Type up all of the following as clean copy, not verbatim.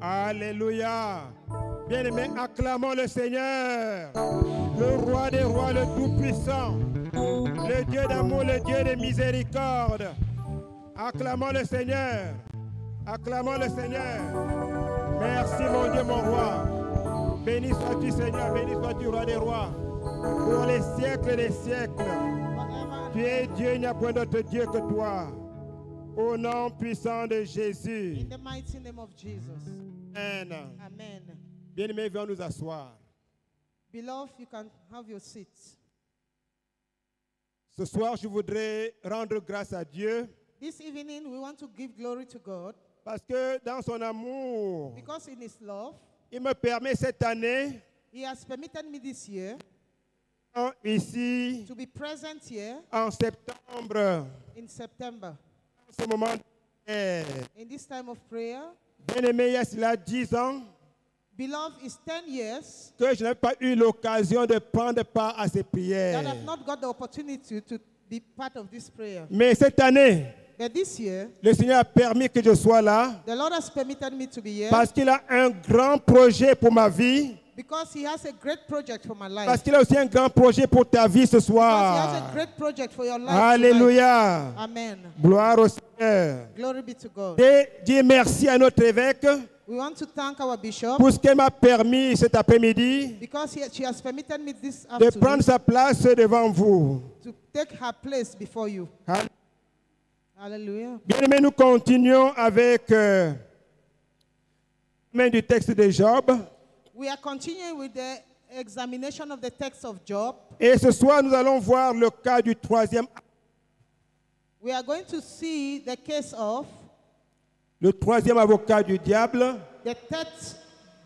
Alléluia. Bien-aimés, acclamons le Seigneur, le roi des rois, le Tout-Puissant, le Dieu d'amour, le Dieu de miséricorde. Acclamons le Seigneur. Acclamons le Seigneur. Merci mon Dieu, mon roi. Béni sois-tu Seigneur, béni sois-tu roi des rois. Pour les siècles des siècles. Tu es Dieu, il n'y a point d'autre Dieu que toi. Au nom puissant de Jésus. In the mighty name of Jesus. Amen. Amen. Bien-aimés, venons nous asseoir. Beloved, you can have your seats. Ce soir, je voudrais rendre grâce à Dieu This evening, we want to give glory to God parce que dans son amour, because in His love, il me permet cette année, He has permitted me this year ici, to be present here en septembre, in September. en ce moment, In this time of prayer, bien-aimé, il y a cela 10 ans beloved, it's 10 years que je n'ai pas eu l'occasion de prendre part à ces that prières. I've not got the opportunity to be part of this prayer. Mais cette année, But this year, le Seigneur a permis que je sois là the Lord has permitted me to be here parce qu'il a un grand projet pour ma vie, because He has a great project for my life. parce qu'il a aussi un grand projet pour ta vie ce Because He has a soir. great project for your life. Alléluia. tonight. Amen. Gloire au Seigneur. Glory be to God. Et dire merci à notre évêque We want to thank our bishop pour ce qu'elle m'a permis cet après-midi because she has permitted me this de afternoon prendre sa place devant vous. to take her place before you. Hallelujah. Bien-aimés, nous continuons avec du texte de Job. We are continuing with the examination of the text of Job. Et ce soir, nous allons voir le cas du troisième We are going to see the case of avocat du diable, the third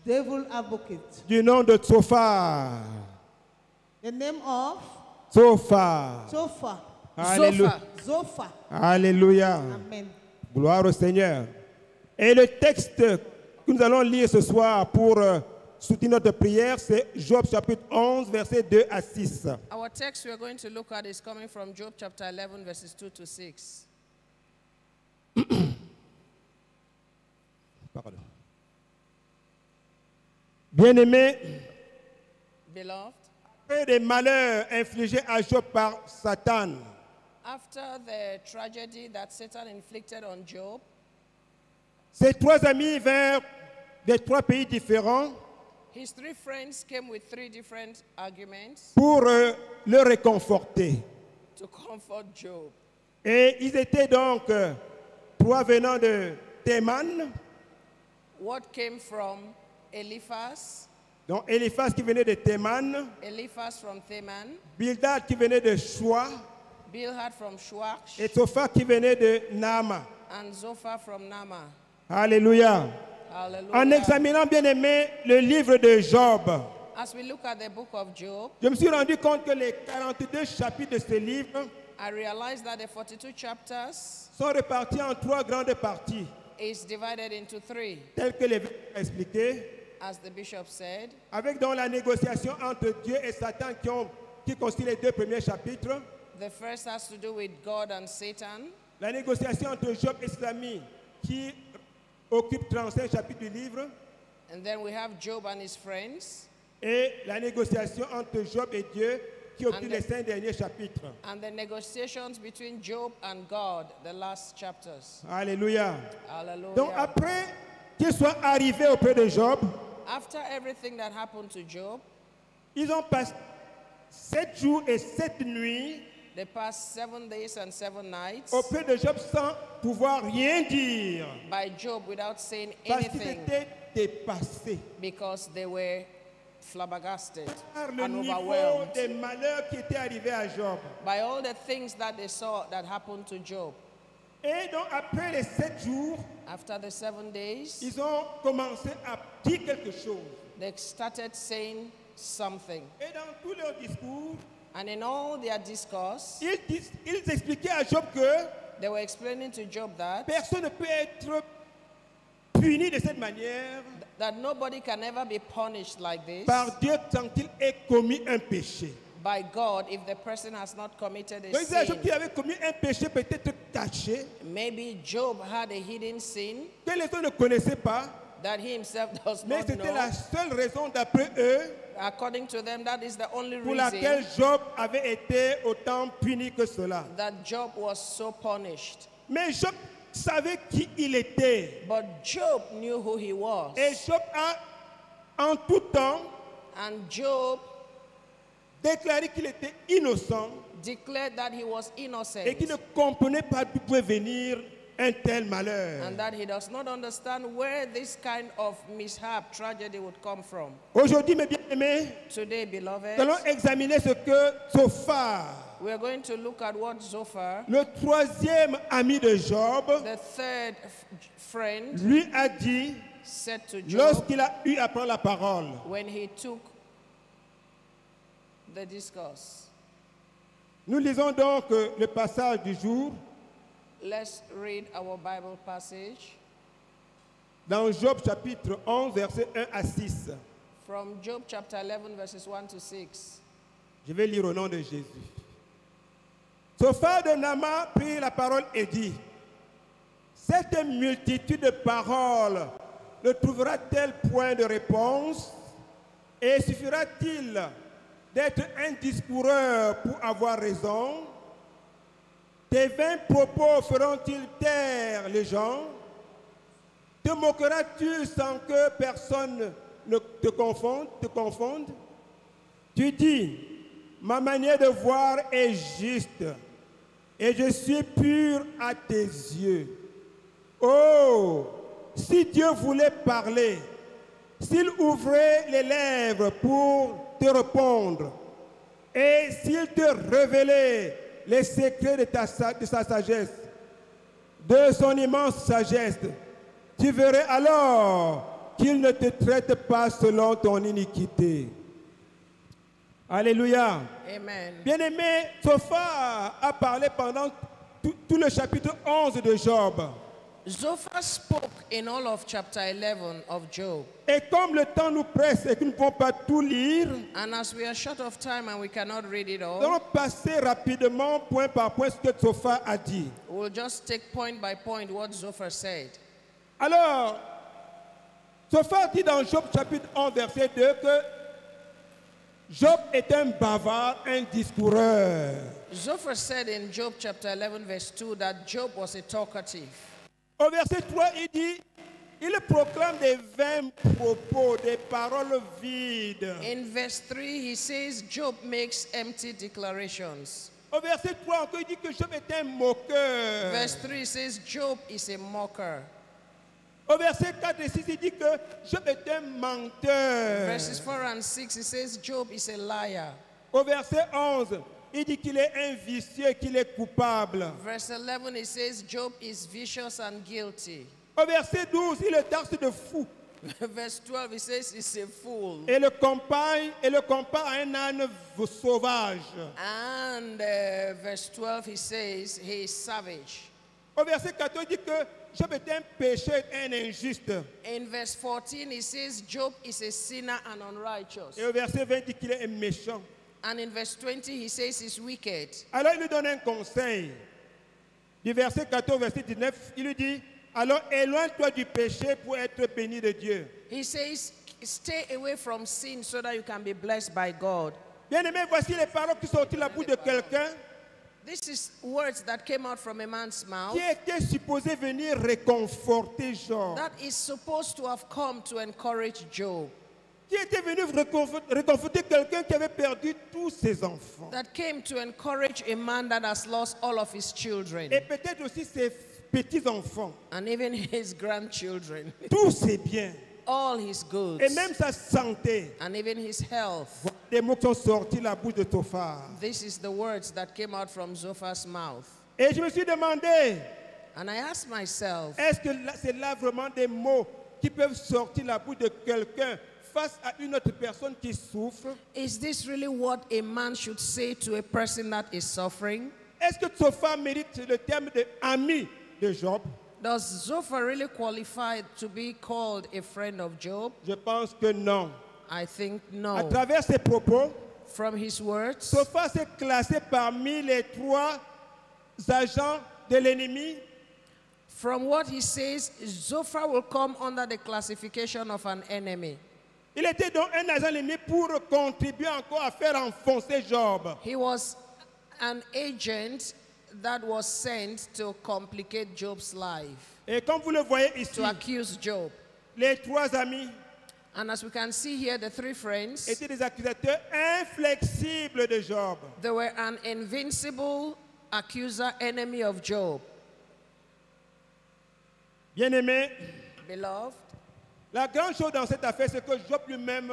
devil advocate. du nom de Tsophar. The name of Tsophar. Zophar. Alléluia. Zophar. Alléluia. Amen. Gloire au Seigneur. Et le texte que nous allons lire ce soir pour soutenir notre prière, c'est Job chapitre 11, versets 2 à 6. Our text we are going to look at is coming from Job chapter 11, verses 2 to 6. Pardon. Bien-aimés, Beloved, après des malheurs infligés à Job par Satan, after the tragedy that Satan inflicted on Job, ses trois amis vinrent des trois pays différents his three friends came with three different arguments pour le réconforter. to comfort Job. Et ils étaient donc trois venant de Théman, What came from Eliphaz, donc Eliphaz qui venait de Théman, Eliphaz from Theman, Bildad qui venait de Shoa, Bilhad from Shuach, et Tsophar qui venait de Naama. and Zophar from Nama. Alléluia. Hallelujah. En examinant bien aimé le livre de Job, As we look at the book of Job, je me suis rendu compte que les 42 chapitres de ce livre I realized that the 42 chapters sont répartis en trois grandes parties, is divided into three, telles que l'évêque a expliqué, as the bishop said. avec donc la négociation entre Dieu et Satan qui constitue les deux premiers chapitres, The first has to do with God and Satan. la négociation entre Job et ses amis qui occupe 35 chapitres du livre, And then we have Job and his friends. et la négociation entre Job et Dieu qui occupe And les 5 derniers chapitres. And the negotiations between Job and God, the last chapters. Alléluia. Hallelujah. Donc après qu'il soit arrivé auprès de Job, After everything that happened to Job, ils ont passé 7 jours et 7 nuits they passed 7 days and 7 nights auprès de Job sans pouvoir rien dire by Job without saying parce qu'ils anything étaient dépassés because they were flabbergasted par le and niveau overwhelmed des malheurs qui étaient arrivés à Job. by all the things that they saw that happened to Job. Et donc après les 7 jours, After the 7 days, ils ont commencé à dire quelque chose. they started saying something. Et dans tous leurs discours, And in all their discourse, ils expliquaient à Job que they were explaining to Job that personne ne peut être puni de cette manière nobody can ever be punished like this par Dieu sans qu'il ait commis un péché. by God if the person has not committed a Donc, il y a Job qui sin. avait commis un péché peut-être caché, Maybe Job had a hidden sin que les autres ne connaissaient pas, that he himself does Mais not c'était la know. seule raison d'après eux According to them, that is the only pour laquelle reason Job avait été autant puni que cela. that Job was so punished. Mais Job savait qui il était. But Job knew who he was. Et Job a en tout temps And Job déclaré qu'il était innocent declared that he was innocent et qu'il ne comprenait pas d'où pouvait venir un tel malheur. and that he does not understand where this kind of mishap, tragedy would come from. Aujourd'hui, mes bien-aimés, Today, nous beloved, allons examiner ce que Zophar, we are going to look at what Zophar, le troisième ami de Job, the third friend, lui a dit said to Job lorsqu'il a eu à prendre la parole. when he took the discourse. Nous lisons donc le passage du jour Let's read our Bible passage dans Job chapitre 11, versets 1 à 6. from Job chapter 11, verses 1 to 6. Je vais lire au nom de Jésus. Zophar de Nama prit la parole et dit, cette multitude de paroles ne trouvera-t-elle point de réponse? Et suffira-t-il d'être un discoureur pour avoir raison? Tes vains propos feront-ils taire les gens? Te moqueras-tu sans que personne ne te confonde? Tu dis, ma manière de voir est juste et je suis pur à tes yeux. Oh, si Dieu voulait parler, s'il ouvrait les lèvres pour te répondre et s'il te révélait les secrets de sa sagesse, de son immense sagesse, tu verrais alors qu'il ne te traite pas selon ton iniquité. Alléluia. Amen. Bien-aimé, Zophar a parlé pendant tout le chapitre 11 de Job. Zophar spoke in all of chapter 11 of Job. Et comme le temps nous presse et que nous ne pouvons pas tout lire, And as we are short of time and we cannot read it nous all, allons passer rapidement, point par point, ce que Zophar a dit. we'll just take point by point what Zophar said. Alors, Zophar dit dans Job chapitre 11, verset 2 que Job est un bavard, un discoureur. Zophar said in Job chapter 11 verse 2 that Job was a talkative. Au verset 3, il dit, il proclame des vains propos, des paroles vides. In verse 3 he says Job makes empty declarations. Au verset 3 encore, il dit que Job est un moqueur. Verse 3 says Job is a mocker. Au verset 4 et 6, il dit que Job est un menteur. Verses 4 and 6 he says Job is a liar. Au verset 11, il dit qu'il est un vicieux, qu'il est coupable. Verse 11 he says Job is vicious and guilty. Au verset 12, il le taxe de fou Verse 12 he says he's a fool. et le compare à un âne sauvage. And verse 12 he says he is savage. Au verset 14, il dit que Job est un pécheur, un injuste. In verse 14 he says Job is a sinner and unrighteous. Et au verset 20, il dit qu'il est un méchant. And in verse 20 he says he's wicked. Alors il lui donne un conseil. Du verset 14 au verset 19, il lui dit, alors éloigne-toi du péché pour être béni de Dieu. He says stay away from sin so that you can be blessed by God. Bien-aimé, voici les paroles qui sont sorties de la bouche de quelqu'un This is words that came out from a man's mouth qui était supposé venir réconforter Job. that is supposed to have come to encourage Job. Qui était venu réconforter quelqu'un qui avait perdu tous ses enfants. That came to encourage a man that has lost all of his children Et peut-être aussi ses petits-enfants. and even his grandchildren, Tous ses biens. all his goods, Et même sa santé. and even his health. Des mots qui sont sortis de la bouche de Zophar. This is the words that came out from Zophar's mouth. Et je me suis demandé, And I asked myself, est-ce que c'est là vraiment des mots qui peuvent sortir de la bouche de quelqu'un face à une autre personne qui souffre? is this really what a man should say to a person that is suffering? Est-ce que Zophar mérite le terme de ami de Job? Does Zophar really qualify to be called a friend of Job? Je pense que non. I think À no. travers ses propos, From his words, Zophar s'est classé parmi les 3 agents de l'ennemi From what he says, Zophar will come under the classification of an enemy. Il était donc un agent ennemi pour contribuer encore à faire enfoncer Job. He was an agent that was sent to complicate Job's life, Et comme vous le voyez ici, to accuse Job. les trois amis And as we can see here, the three friends, étaient des accusateurs inflexibles de Job. they were an invincible accuser, enemy of Job. Bien-aimés, Beloved, la grande chose dans cette affaire, c'est que Job lui-même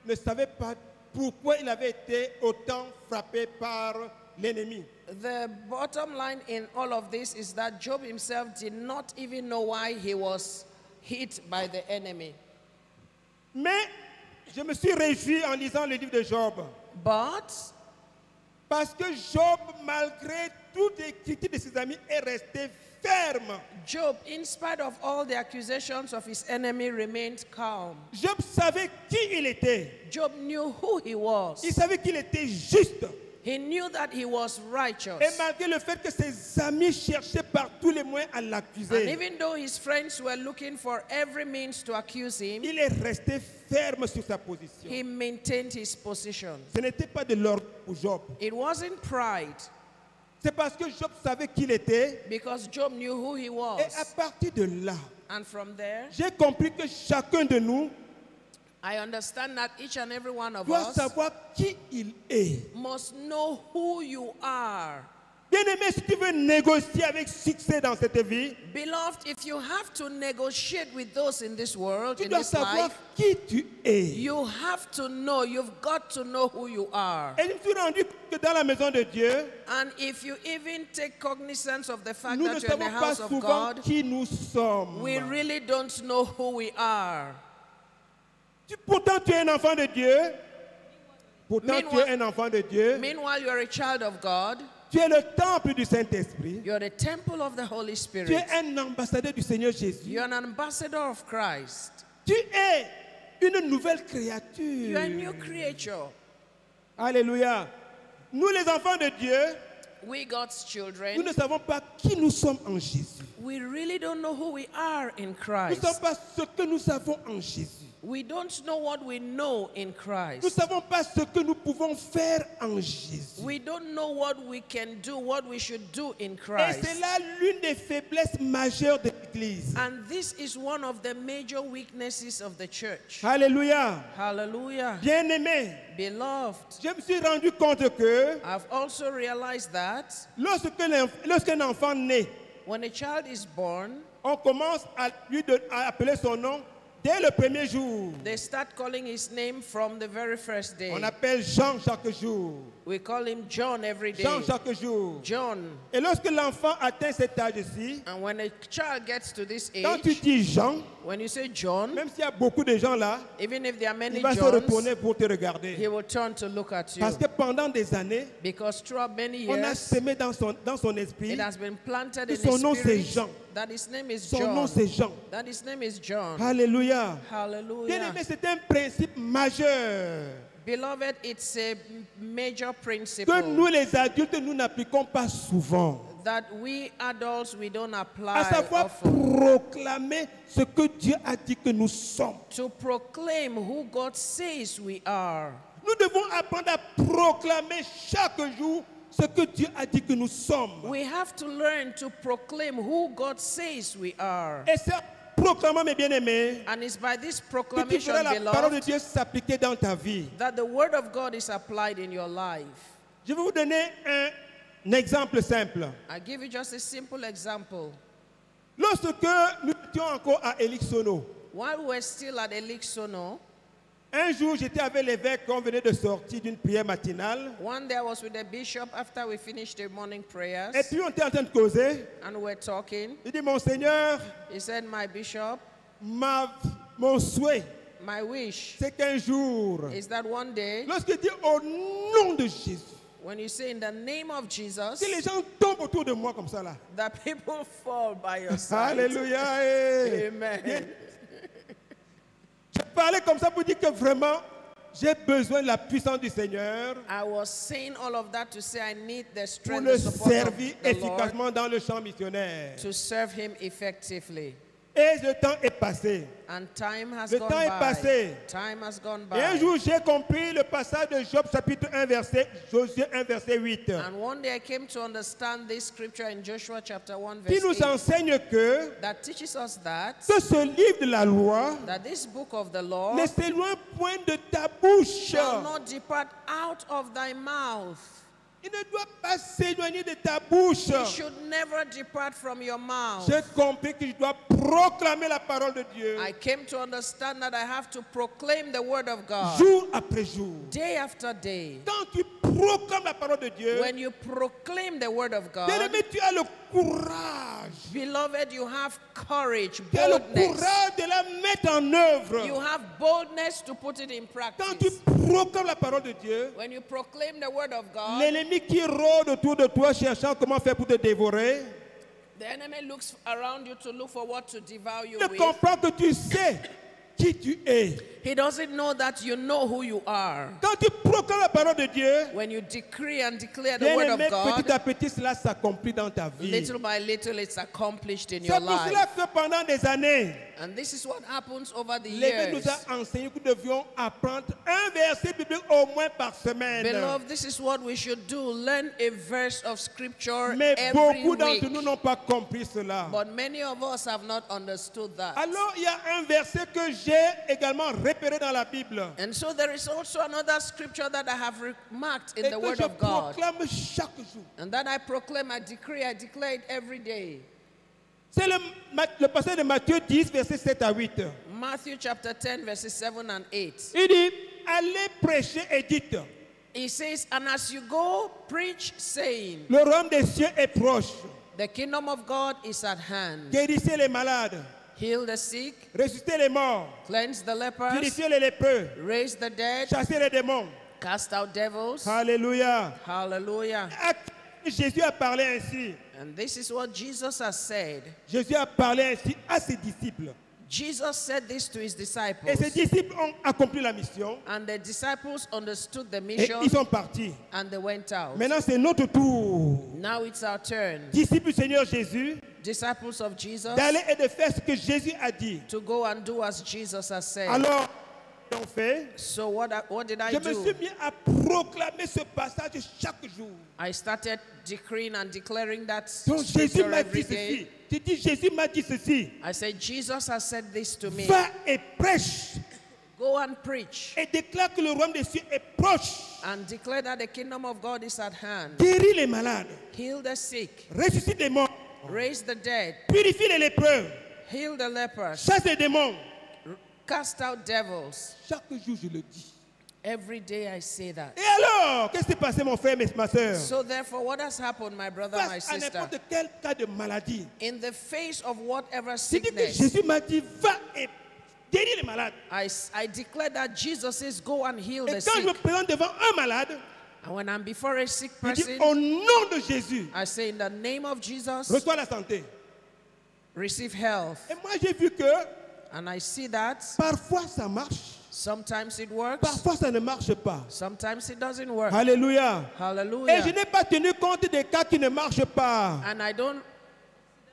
ne savait pas pourquoi il avait été autant frappé par l'ennemi. the bottom line in all of this is that Job himself did not even know why he was hit by the enemy. Mais je me suis réjoui en lisant le livre de Job. But Parce que Job, malgré toutes les critiques de ses amis, est resté ferme. Job, in spite of all the accusations of his enemy, remained calm. Job savait qui il était. Job knew who he was. Il savait qu'il était juste. He knew that he was righteous. Et malgré le fait que ses amis cherchaient par tous les moyens à And l'accuser, even though his friends were looking for every means to accuse him, il est resté ferme sur sa position. he maintained his position. Ce n'était pas de l'ordre pour Job. It wasn't pride, C'est parce que Job savait qui il était. because Job knew who he Et à was. partir de là, And from there, j'ai compris que chacun de nous I understand that each and every one of doit us savoir qui il est. must know who you are. Bien-aimé, si tu veux négocier avec succès dans cette vie, Beloved, if you have to negotiate with those in this world, tu in dois this savoir life, qui tu es. you have to know, you've got to know who you are. Et je me suis rendu compte que dans la maison de Dieu, And if you even take cognizance of the fact nous ne that you're in the savons pas house of souvent God, qui nous sommes. we really don't know who we are. Pourtant, tu es un enfant de Dieu. Pourtant, tu es un enfant de Dieu. Meanwhile, you're a child of God. Tu es le temple du Saint-Esprit. You're the temple of the Holy Tu Spirit. es un ambassadeur du Seigneur Jésus. You're an ambassador of Christ. Tu es une nouvelle You're a créature. new creature. Alléluia. Nous, les enfants de Dieu, We, God's nous children, ne savons pas qui nous sommes en Jésus. we really don't know who we are in Nous ne Christ. savons pas ce que nous savons en Jésus. We don't know what we know in Nous ne Christ. savons pas ce que nous pouvons faire en Jésus. We don't know what we can do, what we should do in Et Christ. c'est là l'une des faiblesses majeures de l'Église. And this is one of the major weaknesses of the church. Alléluia. Hallelujah. Bien-aimé, Beloved, je me suis rendu compte que I've also realized that lorsqu'un enfant naît, when a child is born, on commence à à appeler son nom dès le premier jour. they start calling his name from the very first day. On appelle Jean chaque jour. We call him John every Jean day. chaque jour. John. Et lorsque l'enfant atteint cet âge-ci, And when a child gets to this quand tu age, dis Jean, when you say John, même s'il y a beaucoup de gens là, even if there are many il va se Johns, retourner pour te regarder. he will turn to look at you. Parce que pendant des années, Because throughout many on a years, semé dans son esprit, it has been planted que in son nom his c'est spirit Jean. that his name is Son nom John. c'est Jean. That his name is John. Alléluia. Hallelujah. Bien-aimé, c'est un principe majeur Beloved, it's a major que principle nous les adultes, nous n'appliquons pas souvent. that we adults, we don't À apply savoir often. proclamer ce que Dieu a dit que nous sommes. To proclaim who God says we are. Nous devons apprendre à proclamer chaque jour ce que Dieu a dit que nous sommes. We have to learn to proclaim who God says we are. Et c'est en proclamant, mes bien-aimés, And it's by this que tu proclamation, feras la parole de beloved, Dieu s'appliquer dans ta vie. that the word of God is applied in your life. Je vais vous donner un exemple simple. I give you just a simple example. Lorsque nous étions encore à Elixono, While we're still at Elixono, un jour j'étais avec l'évêque, on venait de sortir d'une prière matinale. one day I was with the bishop after we finished the morning prayers, Et puis on était en train de causer. and we're talking. Il dit, mon Seigneur, He said, my bishop, mon souhait, my wish c'est qu'un jour, is that one day, lorsqu'il dit au nom de Jésus, when you say in the name of Jesus, que les gens tombent autour de moi comme ça là. that people fall by your side. Alléluia. eh. Amen. Je parlais comme ça pour dire que vraiment, j'ai besoin de la puissance du Seigneur I was saying all of that to say I need the pour strength, le the support of servir the Lord efficacement dans le champ missionnaire. to serve Him effectively. Et le temps est passé. And time has Le gone temps est by. passé. Time has gone Et un by. jour, j'ai compris le passage de Job chapitre 1, verset, Josué 1, verset 8, And one day I came to understand this scripture in Joshua chapter 1 qui verse nous 8 enseigne que that teaches us that ce livre de la loi this book of the law ne s'éloigne point de ta bouche. shall not depart out of thy mouth. Il ne doit pas s'éloigner de ta bouche. It should never depart from your mouth. J'ai compris que je dois proclamer la parole de Dieu I came to understand that I have to proclaim the word of God jour après jour. day after day. Quand tu proclames la parole de Dieu, When you proclaim the word of God, bien-aimé, tu as le courage. beloved, you have courage, Tu as le boldness. courage de la mettre en œuvre. You have boldness to put it in Quand tu practice. proclames la parole de Dieu, When you proclaim the word of God, l'ennemi qui rôde autour de toi cherchant comment faire pour te dévorer, the enemy looks around you to look for what to devour you ne with. comprend que tu sais qui tu es. He doesn't know that you know who you are. Quand tu proclames la parole de Dieu, When you decree and declare the word bien-aimé, of God, petit à petit, cela s'accomplit dans ta vie. little by little it's accomplished in C'est your pour life. cela que pendant des années, And this is what happens over the l'Évêque years. nous a enseigné que nous devions apprendre un verset biblique au moins par semaine. Beloved, this is what we should do. Learn a verse of scripture Mais every beaucoup week. d'entre nous n'ont pas compris cela. But many of us have not understood that. Alors, il y a un verset que j'ai également repéré dans la Bible And so there is also another scripture that I have remarked in et the que word je of God. proclame chaque jour. And that I proclaim, I decree, I declare it every day. C'est le passage de Matthieu 10, versets 7 à 8. Matthew chapter 10, verses 7 and 8. Il dit, allez prêcher et dites, He says, and as you go, preach, saying, le royaume des cieux est proche. the kingdom of God is at hand. Guérissez les malades, Heal the sick, ressuscitez les morts, cleanse the lepers, purifiez les lépreux, raise the dead, chassez les démons. cast out devils. Alléluia. Hallelujah. Jésus a parlé ainsi. And this is what Jesus has said. Jésus a parlé ainsi à ses disciples. Jesus said this to his Et disciples. ses disciples ont accompli la mission And the disciples understood the et mission ils sont partis. and they went out. Maintenant, c'est notre tour. Now it's our turn, Disciples du Seigneur Jésus, disciples of Jesus, d'aller et de faire ce que Jésus a dit. to go and do as Jesus has said. Alors, ils ont fait. So what did I Je me suis do? mis à proclamer ce passage chaque jour. I started decreeing and declaring that Donc Jésus scripture m'a every dit day. ceci. Tu dis, Jésus m'a dit ceci. I said, Jesus has said this to me. Va et prêche Go and preach et déclare que le royaume des cieux est proche. and declare that the kingdom of God is at hand. Guéris les malades, Heal the sick, ressuscite les morts, raise the dead, purifie les lépreux, heal the lepers, chasse les démons. cast out devils. Chaque jour, je le dis. Every day I say that. Et alors, qu'est-ce qui s'est passé, mon frère, ma soeur? So therefore, what has happened, my brother, my Face à sister? n'importe quel cas de maladie, In the face of whatever c'est dit que sickness, Jésus m'a dit, va et guéris les malades. I declare that Jesus says, go and heal Et the quand je me sick. présente devant un malade, And when I'm before a sick je dis, person, au nom de Jésus, I say, in the name of Jesus, reçois la santé. receive health. Et moi, j'ai vu que And I see that parfois ça marche, sometimes it works, parfois ça ne marche pas. sometimes it doesn't work. Alléluia. Et je Hallelujah. n'ai pas tenu compte des cas qui ne marchent pas. And I don't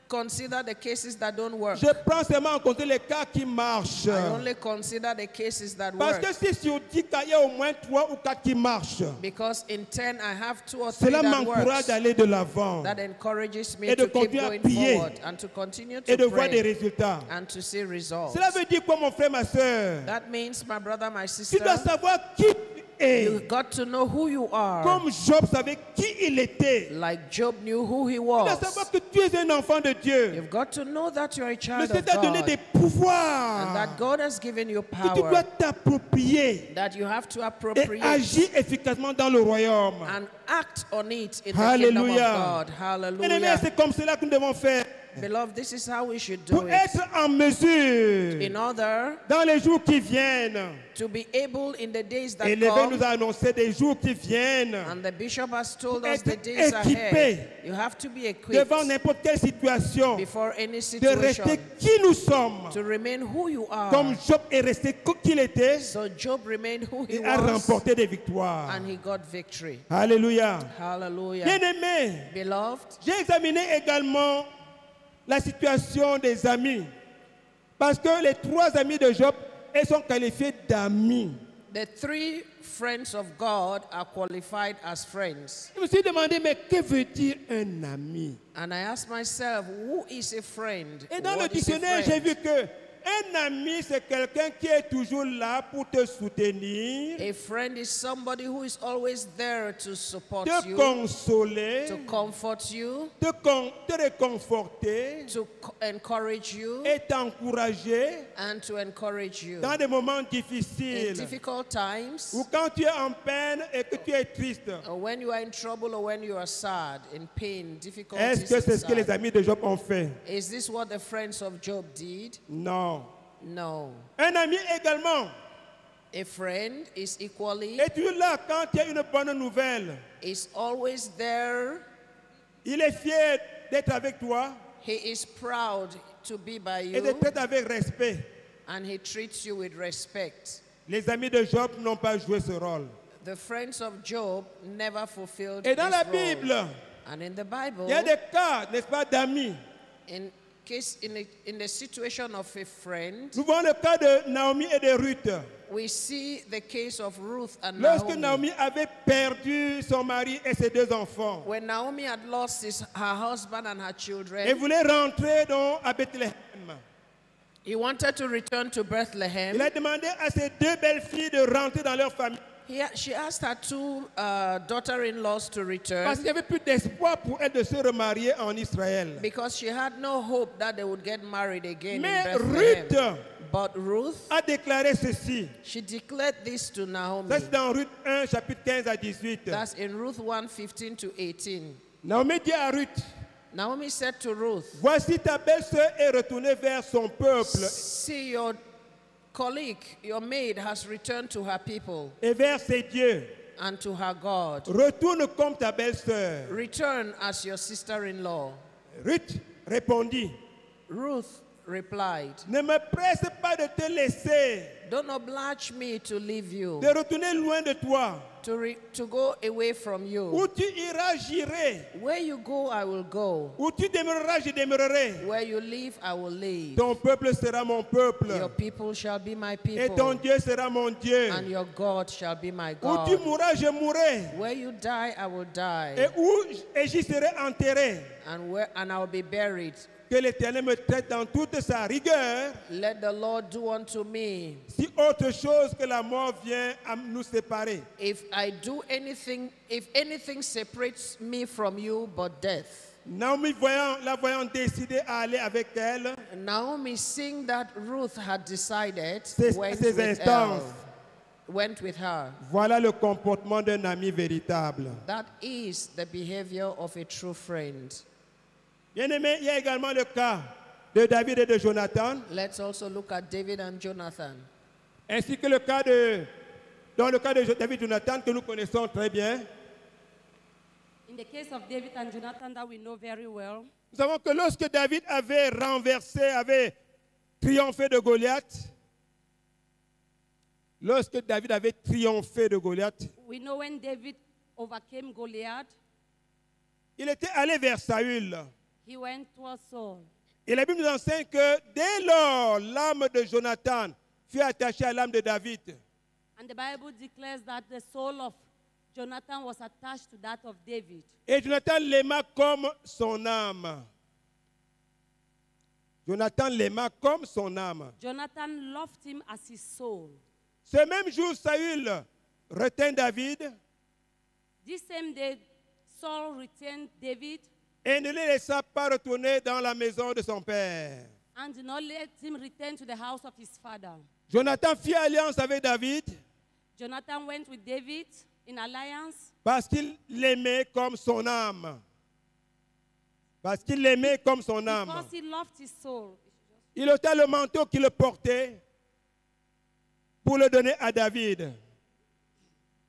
consider the cases that don't work. Je prends seulement en compte les cas qui marchent. I only consider the cases that Parce work. que si sur 10 cas, il y a au moins 3 ou 4 qui marchent, Because in 10, I have 2 or 3 cela that m'encourage works. d'aller de l'avant That encourages me Et de to keep continuer à going prier. forward and to continue et de to voir des pray résultats. and to see results. Cela veut dire quoi, mon frère, ma soeur? That means, my brother, my Tu sister, dois savoir qui tu es. you got to know who you are. Comme Job savait qui il était. Like Job knew who he Tu dois was. savoir que tu es un enfant de Dieu. You've got to know that you're a Le child of Seigneur t'a donné God des and pouvoirs that God has given you que tu dois power t'approprier that you have to et appropriate agir efficacement dans le royaume. and act on it in the kingdom of Alléluia. God. Bien-aimés, Hallelujah. c'est comme cela que nous devons faire. Beloved, this is how we should do Pour it. être en mesure, In order dans les jours qui viennent, to be able in the days that et l'évêque nous come, a annoncé des jours qui viennent, and the bishop has told pour us the être days équipé ahead, you have to be equipped devant n'importe quelle situation, before any de rester situation, qui nous sommes, to remain who you comme are. Job est resté qu'il était, So Job remained who he et a was, remporté des victoires. and he got victory. Alléluia. Hallelujah. Bien-aimés, Beloved, j'ai examiné également la situation des amis. Parce que les 3 amis de Job, ils sont qualifiés d'amis. the 3 friends of God are qualified as friends. Je me suis demandé, mais que veut dire un ami? And I asked myself, who is a friend? Et dans le What is a dictionnaire, j'ai friend? vu que un ami, c'est quelqu'un qui est toujours là pour te soutenir, A friend is somebody who is always there to support te you, consoler, to comfort you, te réconforter to encourage you, et t'encourager and to encourage you. dans des moments In difficiles. difficult times, Ou quand tu es en peine et que tu es triste. or when you are in trouble, or when you are sad, in pain, Est-ce difficulties, que c'est and ce que les sad. amis de Job ont fait? Is this what the friends of Job did? Non. No. Un ami également A friend is equally, est toujours là quand il y a une bonne nouvelle. is always there. Il est fier d'être avec toi He is proud to be by et de you, traiter avec respect. and he treats you with respect. Les amis de Job n'ont pas joué ce rôle. The friends of Job never fulfilled Et dans this la role. Bible, And in the Bible, il y a des cas, n'est-ce pas, d'amis. in the situation of a friend, Nous voyons le cas de Naomi et de Ruth. we see the case of Ruth and Lorsque Naomi. Naomi avait perdu son mari et ses 2 enfants, When Naomi had lost her husband and her elle children, voulait rentrer à Bethléem. he wanted to return to Il Bethlehem. a demandé à ses 2 belles filles de rentrer dans leur famille. She asked her 2 daughter-in-laws to Parce return qu'il n'y avait plus d'espoir pour elle de se remarier en Israël. because she had no hope that they would get married again Mais in Bethlehem. Ruth But Ruth, a déclaré ceci. she declared this to Naomi. Ça, c'est dans Ruth 1, chapitre 15 à 18. That's in Ruth 1:15 to 18. Naomi dit à Ruth, Naomi said to Ruth, voici ta belle-sœur est retournée vers son peuple see, your colleague, your maid, has returned to her people et vers ses dieux. and to her God. Retourne comme ta belle-sœur. Return as your sister-in-law. Ruth répondit, Ruth replied, ne me presse pas de te laisser, don't oblige me to leave you, de retourner loin de toi. to go away from you. Où tu iras, j'irai. Where you go, I will go. Où tu demeureras, je demeurerai. Where you live, I will live. Ton peuple sera mon peuple. Your people shall be my Et ton people, Dieu sera mon Dieu. and your God shall be my Où tu God. mourras, je mourrai. Where you die, I will die, Et j'y serai enterré. and I will be buried. Que l'Éternel me traite dans toute sa rigueur. Let the Lord do unto me, Si autre chose que la mort vient à nous séparer. if anything separates me from you but death. Naomi, la voyant décider à aller avec elle, Naomi, seeing that Ruth had decided, ces instances. went with her. Voilà le comportement d'un ami véritable. That is the behavior of a true friend. Bien-aimé, il y a également le cas de David et de Jonathan, Let's also look at David and Jonathan, ainsi que dans le cas de David et Jonathan que nous connaissons très bien. In the case of David and Jonathan that we know very well, Nous savons que lorsque David avait triomphé de Goliath, we know when David overcame Goliath, il était allé vers Saül. he went towards Saul. Et la Bible nous enseigne que dès lors, l'âme de Jonathan fut attachée à l'âme de David. And the Bible declares that the soul of Jonathan was attached to that of David. Et Jonathan l'aima comme son âme. Jonathan l'aima comme son âme. Jonathan loved him as his soul. Ce même jour, Saül retint David This same day, Saul retained David et ne le laissa pas retourner dans la maison de son père. and did not let him return to the house of his father. Jonathan fit alliance avec David Jonathan went with David in alliance parce qu'il l'aimait comme son âme. Parce qu'il l'aimait comme son âme. Because he loved his soul. Il ôta le manteau qu'il portait pour le donner à David.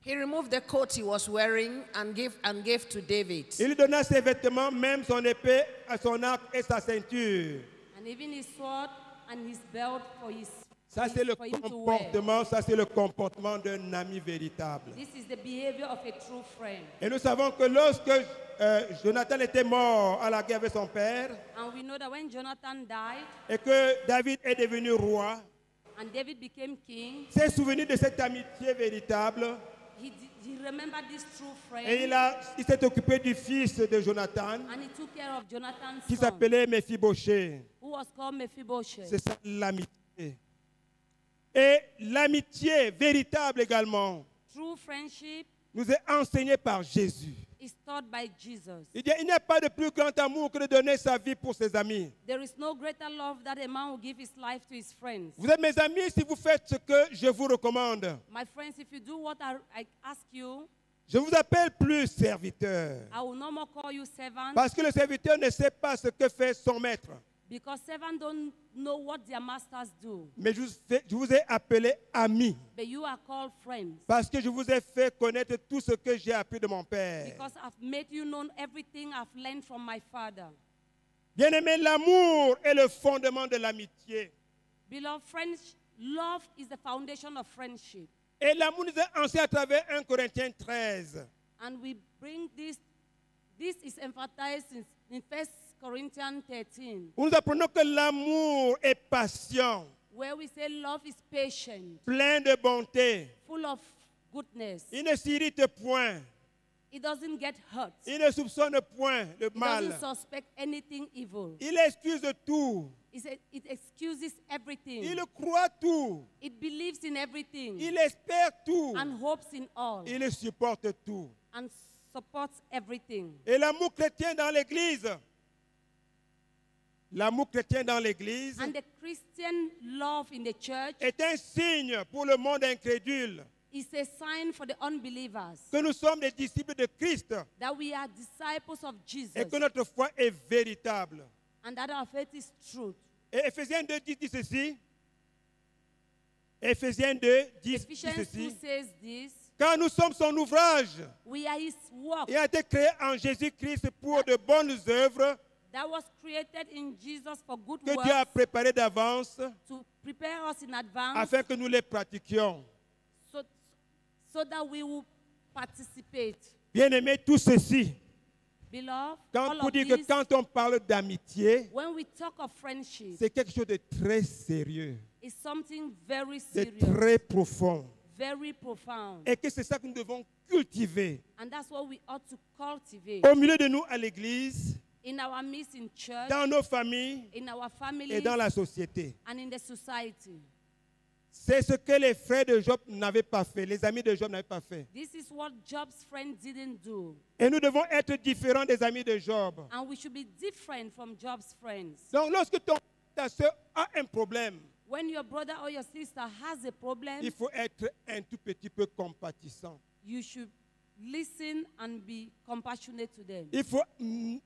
He removed the coat he was wearing and gave to David. Il lui donna ses vêtements, même son épée, son arc et sa ceinture. And even his sword and his belt for his Ça, c'est le for him to wear. comportement, ça, c'est le comportement d'un ami véritable. This is the behavior of a true friend. Et nous savons que lorsque Jonathan était mort à la guerre avec son père, And we know that when Jonathan died et que David est devenu roi, and David became king, s'est souvenu de cette amitié véritable he remembered this true friend. et il s'est occupé du fils de Jonathan And he took care of Jonathan's qui son, s'appelait Mephibosheth. who was called Mephibosheth. C'est ça l'amitié. Et l'amitié véritable également True friendship nous est enseignée par Jésus. is taught by Jesus. Il dit, il n'y a pas de plus grand amour que de donner sa vie pour ses amis. There is no greater love that a man will give his life to his friends. Vous êtes mes amis si vous faites ce que je vous recommande. My friends, if you do what I ask you, Je vous appelle plus serviteur. I will no more call you servant, Parce que le serviteur ne sait pas ce que fait son maître. because servants don't know what their masters do. Mais je vous ai appelé ami. But you are called friends, Parce que je vous ai fait connaître tout ce que j'ai appris de mon père. because I've made you know everything I've learned from my father. Bien-aimé, l'amour est le fondement de l'amitié. Beloved friends, love is the foundation of friendship. Et l'amour nous est enseigné à travers 1 Corinthiens 13. And we bring this is emphasized in 1 Corinthians 13, Où nous apprenons que l'amour est patient, where we say love is patient, plein de bonté. full of goodness. Il ne s'irrite point. It doesn't get hurt. Il ne soupçonne point le It mal. doesn't suspect anything evil. Il excuse tout. It excuses everything. Il croit tout. It believes in everything Il espère tout. and hopes in all Il supporte tout. and supports everything. Et l'amour chrétien dans l'Église, l'amour chrétien dans l'Église And the Christian love in the church est un signe pour le monde incrédule is a sign for the unbelievers que nous sommes des disciples de Christ that we are disciples of Jesus et que notre foi est véritable. and that our faith is truth. Et Éphésiens 2 dit ceci. Éphésiens 2 dit Ephesians 2 ceci. says this: Car nous sommes son ouvrage we are his work et a été créé en Jésus-Christ pour de bonnes œuvres that was created in Jesus for good que Dieu a works, préparées d'avance to prepare us in advance afin que nous les pratiquions. so that we will participate. Bien-aimés, tout ceci, Beloved, quand all pour of dire que this, quand on parle d'amitié, when we talk of friendship, c'est quelque chose de très sérieux, it's something very de serious, très profond. very profound. Et que c'est ça que nous devons cultiver. And that's what we ought to cultivate Au milieu de nous, à l'église, in our midst, in church, dans nos familles in our et families, dans la société. and in the society. C'est ce que les frères de Job n'avaient pas fait, les amis de Job n'avaient pas fait. This is what Job's friends didn't do. Et nous devons être différents des amis de Job. And we should be different from Job's friends. Donc lorsque ta soeur a un problème, When your brother or your sister has a problem, il faut être un tout petit peu compatissant. you should listen and be compassionate to them. Il faut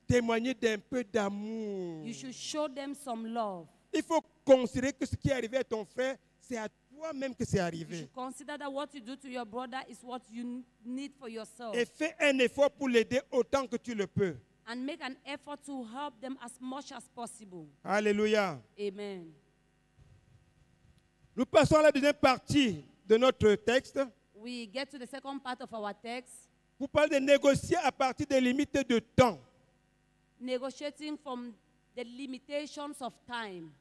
témoigner d'un peu d'amour. You should show them some love. Il faut considérer que ce qui est arrivé à ton frère, c'est à toi-même que c'est You arrivé. should consider that what you do to your brother is what you need for yourself. Et fais un effort pour l'aider autant que tu le peux. And make an effort to help them as much as possible. Alléluia. Amen. Nous passons à la deuxième partie de notre texte We get to the second part of our text, pour parler de négocier à partir des limites de temps. negotiating from the limitations of time.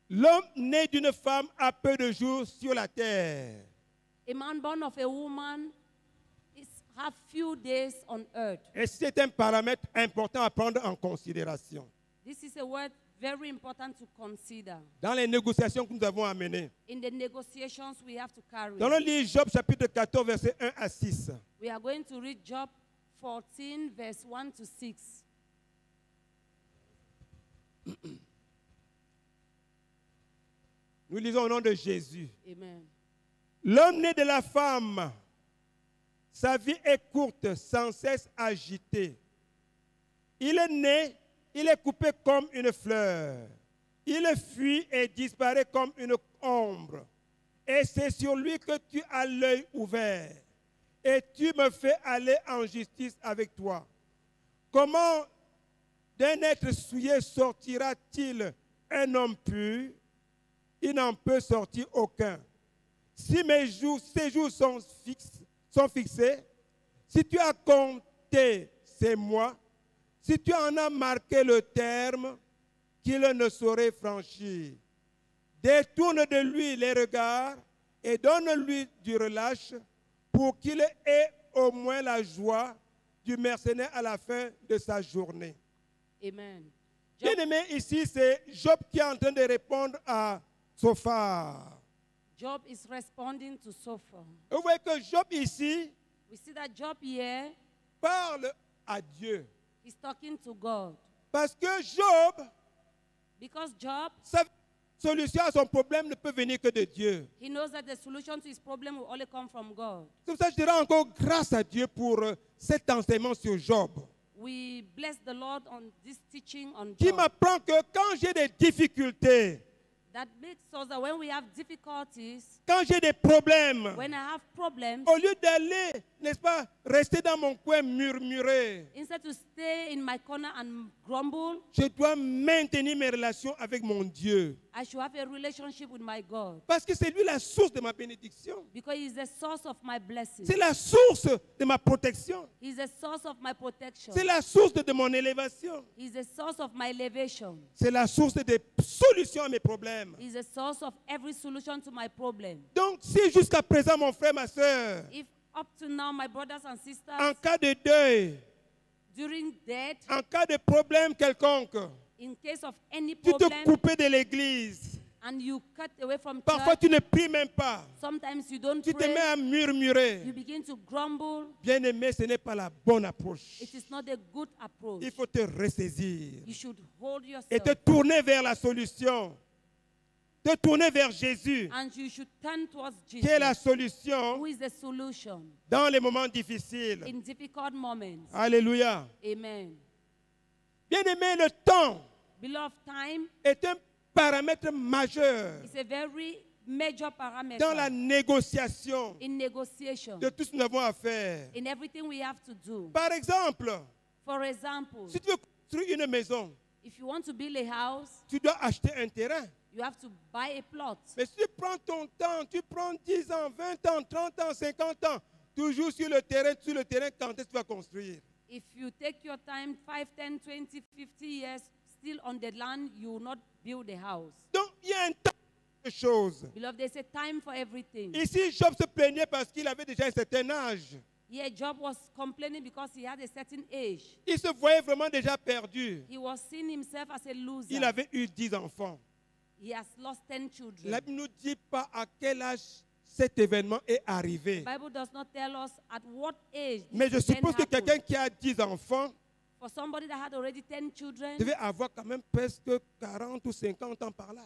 L'homme né d'une femme a peu de jours sur la terre. A man born of a woman have few days on earth. Et c'est un paramètre important à prendre en considération This is a word very important to consider dans les négociations que nous avons à mener. in the negotiations we have to carry. Dans le livre Job chapitre 14 versets 1 à 6. We are going to read Job 14 verse 1 to 6. Nous lisons au nom de Jésus. Amen. L'homme né de la femme, sa vie est courte, sans cesse agitée. Il est né il est coupé comme une fleur. Il fuit et disparaît comme une ombre. Et c'est sur lui que tu as l'œil ouvert. Et tu me fais aller en justice avec toi. Comment d'un être souillé sortira-t-il un homme pur? Il n'en peut sortir aucun. Si ces jours sont fixés, si tu as compté ces mois, si tu en as marqué le terme, qu'il ne saurait franchir. Détourne de lui les regards et donne-lui du relâche pour qu'il ait au moins la joie du mercenaire à la fin de sa journée. Amen. Bien aimé, ici, c'est Job qui est en train de répondre à Sophar. Job is responding to Sophar. Vous voyez que Job ici We see that Job here parle à Dieu. is talking to God. Parce que Job, Because Job, sa solution à son problème ne peut venir que de Dieu. he knows that the solution to his problem will only come from God. C'est pour ça que je dirais encore grâce à Dieu pour cet enseignement sur Job. We bless the Lord on this teaching on Qui Job. m'apprend que quand j'ai des difficultés, That makes us that when we have difficulties, quand j'ai des problèmes, when I have problems, au lieu d'aller, n'est-ce pas, rester dans mon coin murmurer, instead to stay in my corner and grumble, je dois maintenir mes relations avec mon Dieu. I should have a relationship with my God. Parce que c'est lui la source de ma bénédiction. Because he's the source of my blessing. C'est la source de ma protection. He's the source of my protection. C'est la source de mon élévation. He's the source of my elevation. C'est la source des solutions à mes problèmes. He's the source of every solution to my problem. Donc, si jusqu'à présent, mon frère, ma soeur, If up to now, my brothers and sisters, en cas de deuil, during death, en cas de problème quelconque, in case of any tu te problem, coupes de l'église, and you cut away from parfois church, tu ne pries même pas, sometimes you don't tu te mets pray, à murmurer. you begin to grumble. Bien aimé, ce n'est pas la bonne approche. It is not a good approach. Il faut te ressaisir You should hold et yourself, te tourner vers la solution. Te tourner vers Jésus, and you should turn towards qui est la Jesus, solution who is the solution dans les moments difficiles. in difficult moments. Alléluia. Amen. Bien aimé, le temps Beloved, time est un paramètre majeur is a very major parameter dans la négociation in negotiation, de tout ce que nous avons à faire. in everything we have to do. Par exemple, For example, si tu veux construire une maison, if you want to build a house, tu dois acheter un terrain. you have to buy a plot. Mais si tu prends ton temps, tu prends 10 ans, 20 ans, 30 ans, 50 ans, toujours sur le terrain, quand est-ce que tu vas construire? If you take your time, 5, 10, 20, 50 years, still on the land, you will not build a house. Donc, il y a un temps de choses. Beloved, there's a time for everything. Ici, Job se plaignait parce qu'il avait déjà un certain âge. Yeah, Job was complaining because he had a certain age. Il se voyait vraiment déjà perdu. He was seeing himself as a loser. Il avait eu 10 enfants. He has lost 10 children. La Bible ne nous dit pas à quel âge cet événement est arrivé. The Bible does not tell us at what age Mais je this event suppose que happened. quelqu'un qui a 10 enfants For somebody that had already 10 children, devait avoir quand même presque 40 ou 50 ans par là.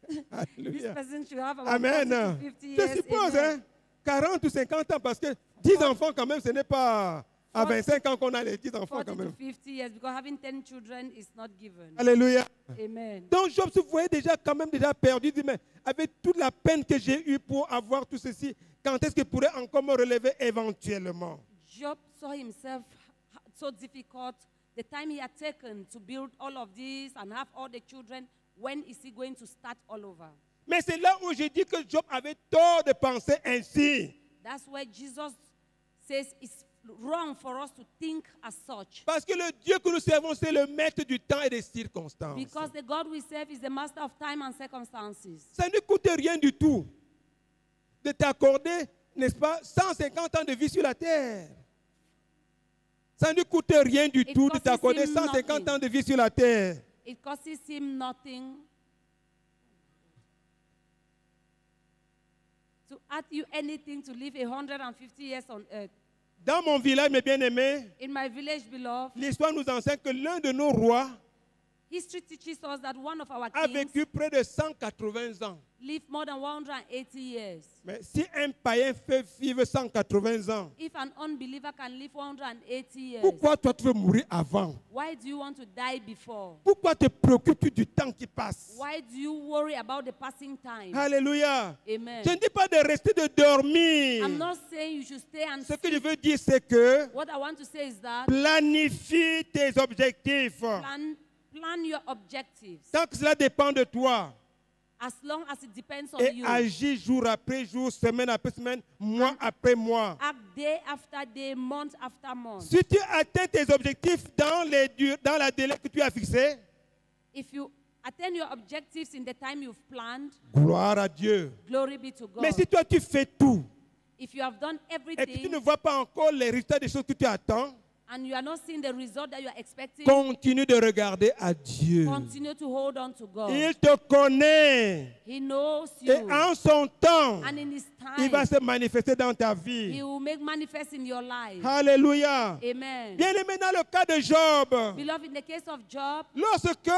this Alléluia. person should have about Amen. 40 to 50 Je years. suppose, Amen. hein, 40 ou 50 ans, parce que 10 enfants quand même, ce n'est pas à 25 ans qu'on a les 10 enfants 40 quand to même. 50 years, because having 10 children is not given. Alléluia. Amen. Donc Job se voyait déjà quand même déjà perdu. Il dit, mais avec toute la peine que j'ai eue pour avoir tout ceci, quand est-ce qu'il pourrait encore me relever éventuellement? Job saw himself so difficult. The time he had taken to build all of this and have all the children, when is he going to start all over? Mais c'est là où j'ai dit que Job avait tort de penser ainsi. That's where Jesus says it's wrong for us to think as such. Parce que le Dieu que nous servons, c'est le maître du temps et des circonstances. Because the God we serve is the master of time and circumstances. Ça ne coûte rien du tout de t'accorder, n'est-ce pas, 150 ans de vie sur la terre. Ça ne coûte rien du It tout de costs t'accorder him 150 nothing. ans de vie sur la terre. It costs him nothing to add you anything to live 150 years on earth. Dans mon village, mes bien-aimés, In my village, beloved, l'histoire nous enseigne que l'un de nos rois History teaches us that one of our a kings vécu près de 180 ans. lived more than 180 years. Mais si un païen fait vivre 180 ans, If an unbeliever can live 180 years, pourquoi toi tu veux mourir avant? why do you want to die before? Pourquoi te préoccupes-tu du temps qui passe? Why do you worry about the passing time? Alléluia. Amen. Je ne dis pas de rester de dormir. I'm not saying you should stay and Ce que je sleep. veux dire, c'est que What I want to say is that planifie tes objectifs. plan your objectives Tant que cela dépend de toi. as long as it depends on Et you. agis jour après jour, semaine après semaine, mois après mois. Act day after day, month after month. Si tu atteins tes objectifs dans la délai que tu as fixé, If you attain your objectives in the time you've planned, gloire à Dieu. glory be to God. Mais si toi tu fais tout If you have done et que tu everything ne vois pas encore les résultats des choses que tu attends, and you are not seeing the result that you are expecting, continue de regarder à Dieu. continue to hold on to God. Il te connaît He knows et you. en son temps, And in His il va time, se manifester dans ta He vie. will make manifest in your life. Alléluia. Amen. Bien aimé, dans le cas de Job, Beloved, in the case of Job, lorsque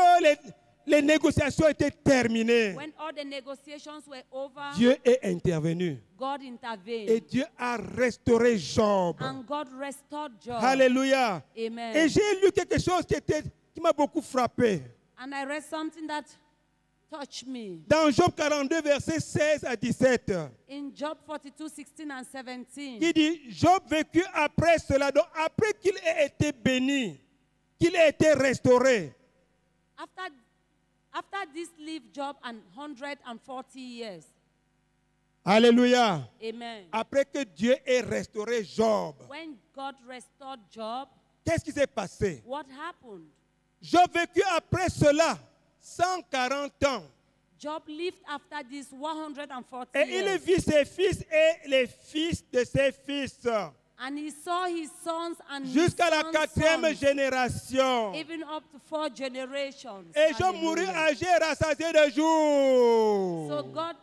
les négociations étaient terminées, when all the negotiations were over, Dieu est intervenu God et intervened. Dieu a restauré Job. And God restored Job. Alléluia. Amen. Et j'ai lu quelque chose qui m'a beaucoup frappé. And I read something that touched me. Dans Job 42, versets 16 à 17, In Job 42, 16 and 17. il dit, Job vécut après cela, donc après qu'il ait été béni, qu'il ait été restauré. After this lived Job and 140 years. Alléluia. Amen. Après que Dieu ait restauré Job, When God restored Job, qu'est-ce qui s'est passé? what happened? Job vécut après cela 140 ans. Job lived after this 140 Et il years. vit ses fils et les fils de ses fils. And he saw his sons and his Jusqu'à la sons' 4e sons, génération. even up to 4 generations. Et Job mourut Hallelujah. âgé et rassasié de jour. So God,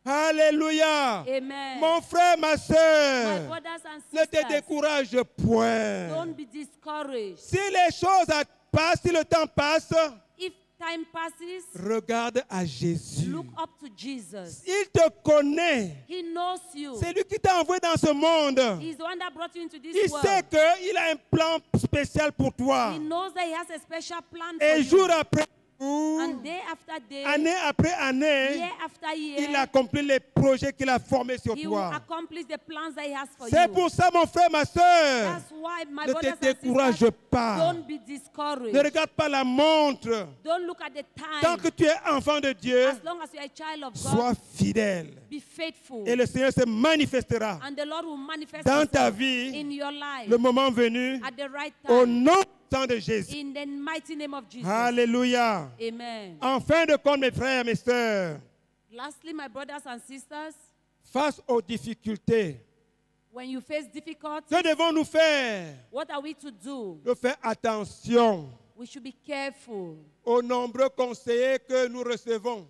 Alléluia. amen. Mon frère, ma My soeur, brothers and ne te sisters, décourage point. don't be discouraged. Si les choses passent, si le temps passe, If time passes, regarde à Jésus. look up to Jesus. Il te connaît. He knows you. C'est lui qui t'a envoyé dans ce monde. He's the one that brought you into this Il world. sait qu'il a un plan spécial pour toi. He knows that he has a special plan for Et jour you. après jour, And day after day, année après année, year after year, il accomplit les projets qu'il a formés sur he will toi. accomplish the plans that he has for C'est you. pour ça, mon frère, ma soeur, That's why, my ne brothers te and décourage sisters, pas. don't be Ne discouraged. regarde pas la montre. Don't look at the Tant time. que tu es enfant de Dieu, As long as you are a child of God, sois fidèle. be faithful. Et le Seigneur se manifestera And the Lord will manifest dans ta himself vie in your life le moment venu at the right au time. nom de Jésus. In the mighty name of Jesus. Alléluia. Amen. En fin de compte, mes frères et mes sœurs, Lastly, my brothers and sisters, face aux difficultés, when you face difficulty, que devons-nous faire? what are we to do? Nous faire attention We should be careful. aux nombreux conseillers que nous recevons.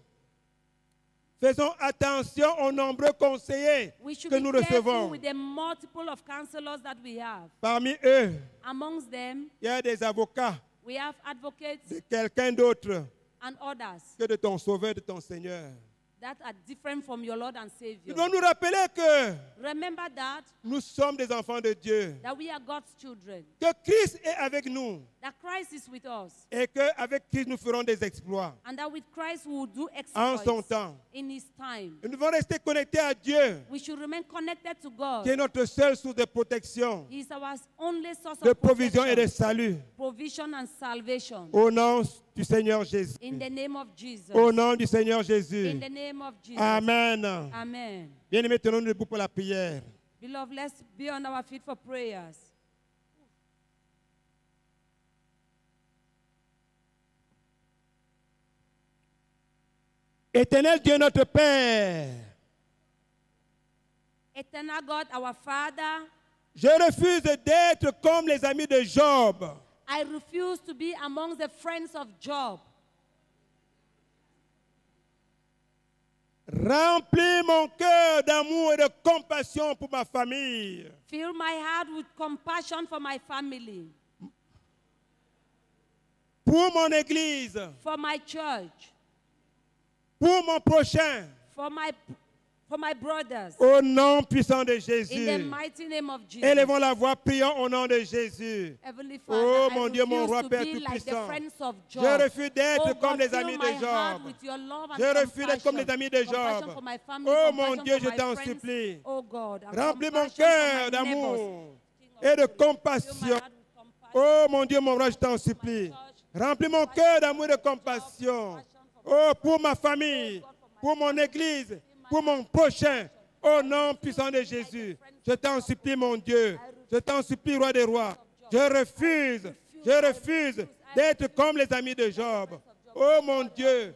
Faisons attention aux nombreux conseillers We should que be nous careful recevons. with the multiple of counselors that we have. Parmi eux, Amongst them, il y a des avocats we have advocates de quelqu'un d'autre and others que de ton Sauveur, de ton Seigneur. that are different from your Lord and Nous Savior. devons nous rappeler que Remember that nous sommes des enfants de Dieu, we are God's children, que Christ est avec nous that Christ is with us, et qu'avec Christ nous ferons des exploits and that with Christ we will do en son exploits temps. in His time. Nous devons rester connectés à Dieu, We should remain connected to God. qui est notre seule source de protection, He is our only source de of provision et de protection, salut. provision and salvation. Au nom du Seigneur Jésus. In the name of Jesus. Au nom du Seigneur Jésus. In the name of Jesus. Amen. Amen. Bien-aimés, tenons-nous debout pour la prière. Beloved, let's be on our feet for prayers. Éternel Dieu notre Père, Eternal God, our Father, je refuse d'être comme les amis de Job. I refuse to be among the friends of Job. Remplis mon cœur d'amour et de compassion pour ma famille. Fill my heart with compassion for my family. pour mon église, for my church, pour mon prochain, for my brothers. au nom puissant de In the Jésus. mighty name of Jesus. Élevons la voix, prions au nom de Jésus. Heavenly Oh, Father, mon I Dieu, mon refuse roi, to Père be like the Tout-Puissant. friends of Job. Je refuse d'être Oh comme God, les fill amis my de heart Job. with your love and Je refuse d'être comme compassion. les amis de Compassion Job. for my family, Oh, mon compassion Dieu, for je my t'en friends. supplie. Oh God, and Remplis mon compassion for cœur my d'amour neighbors. et de Fill my compassion. heart with compassion. Oh, mon Dieu, mon roi, je t'en supplie. Remplis mon cœur d'amour et de compassion. Oh, pour ma famille, pour mon église, pour mon prochain. Au nom puissant de Jésus, je t'en supplie, mon Dieu. Je t'en supplie, roi des rois. Je refuse d'être comme les amis de Job. Oh, mon Dieu,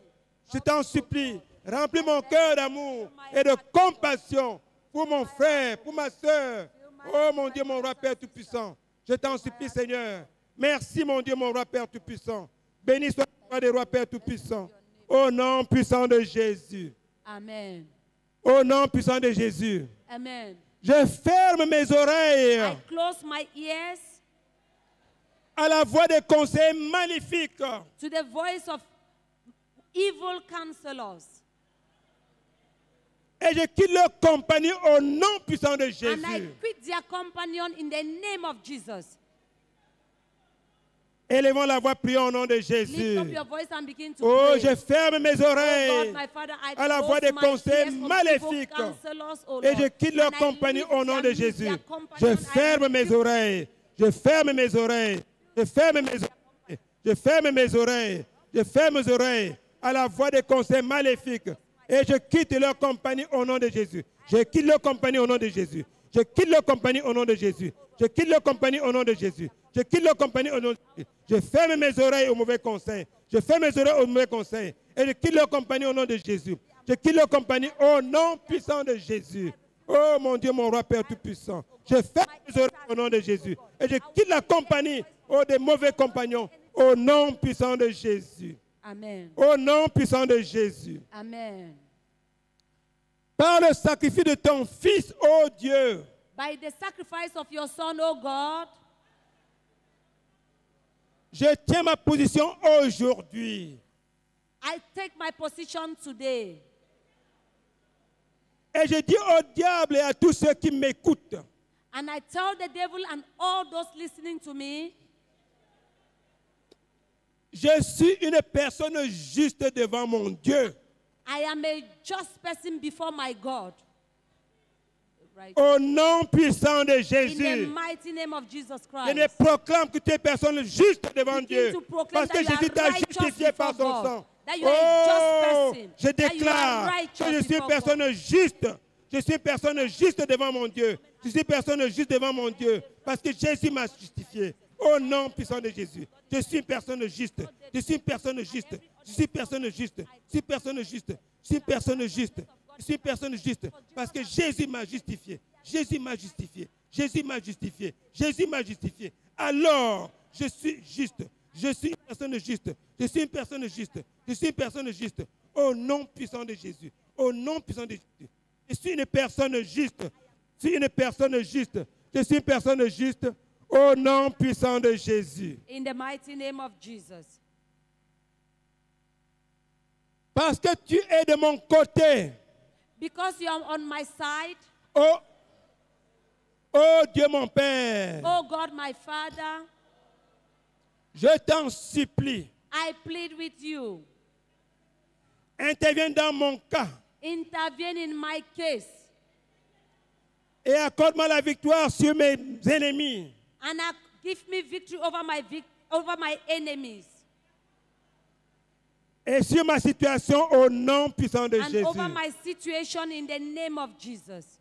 je t'en supplie. Remplis mon cœur d'amour et de compassion pour mon frère, pour ma soeur. Oh, mon Dieu, mon roi, Père Tout-Puissant. Je t'en supplie, Seigneur. Merci, mon Dieu, mon roi, Père Tout-Puissant. Béni soit le roi des rois, Père Tout-Puissant. Au nom puissant de Jésus. Amen. Au nom puissant de Jésus. Amen. Je ferme mes oreilles I close my ears à la voix des conseils maléfiques to the voice of evil counselors. et je quitte leur compagnie au nom puissant de And I Jésus. quit their companion in the name of Jesus. Élevons la voix, prions au nom de Lift Jésus. up your voice and begin to Oh, pray. je ferme mes Oh God, oreilles my Father, I à la close voix des my conseils ears of maléfiques evil counselors, oh et Lord. je quitte leur And I compagnie leave au nom de them, leave Jésus. their companion. Je I ferme mes rebuke oreilles. Je ferme mes oreilles. Je ferme mes oreilles. Je ferme mes oreilles. Je ferme mes oreilles à la voix des conseils maléfiques et je quitte leur compagnie au nom de Jésus. Je quitte leur compagnie au nom de Jésus. Je quitte leur compagnie au nom de Jésus. Je quitte leur compagnie au nom de Jésus. Je quitte leur compagnie au nom de Jésus. Je ferme mes oreilles aux mauvais conseils. Je ferme mes oreilles aux mauvais conseils. Et je quitte leur compagnie au nom de Jésus. Je quitte leur compagnie au nom puissant de Jésus. Oh mon Dieu, mon roi Père Tout-Puissant. Je ferme mes oreilles au nom de Jésus. Et je quitte la compagnie des mauvais compagnons au nom puissant de Jésus. Amen. Au nom puissant de Jésus. Amen. Par le sacrifice de ton Fils, ô Dieu, By the sacrifice of your Son, O God, je tiens ma position aujourd'hui. I take my position today. Et je dis au diable et à tous ceux qui m'écoutent, And I tell the devil and all those listening to me, je suis une personne juste devant mon Dieu. I am a just person before my God. Right. Au nom puissant de In the Jésus, mighty name of Jesus je ne Christ. proclame que tu es personne juste devant Begin Dieu. to proclaim Parce que that you Jésus are t'a righteous justifié par before son God. sang. That you are a just Oh, person. je That you are déclare righteous que je suis before personne juste. Je suis personne juste devant mon Dieu. Je suis personne juste devant mon Dieu. Parce que Jésus m'a justifié. Au nom puissant de Jésus. Je suis une personne juste. Je suis une personne juste. Je suis une personne juste. Je suis une personne juste. Je suis une personne juste. Je suis une personne juste. Parce que Jésus m'a justifié. Jésus m'a justifié. Jésus m'a justifié. Jésus m'a justifié. Alors, je suis juste. Je suis une personne juste. Je suis une personne juste. Je suis une personne juste. Au nom puissant de Jésus. Au nom puissant de Jésus. Je suis une personne juste. Je suis une personne juste. Je suis une personne juste. Au nom puissant de Jésus. In the mighty name of Jesus. Parce que tu es de mon côté. Because you are on my side, Oh, oh Dieu mon Père. oh God, my Father, Je t'en supplie. I plead with you. Interviens dans mon cas. Intervene in my case Et accorde-moi la victoire sur mes ennemis. and give me victory over my enemies Et sur ma situation au nom puissant de and Jésus. over my situation in the name of Jesus.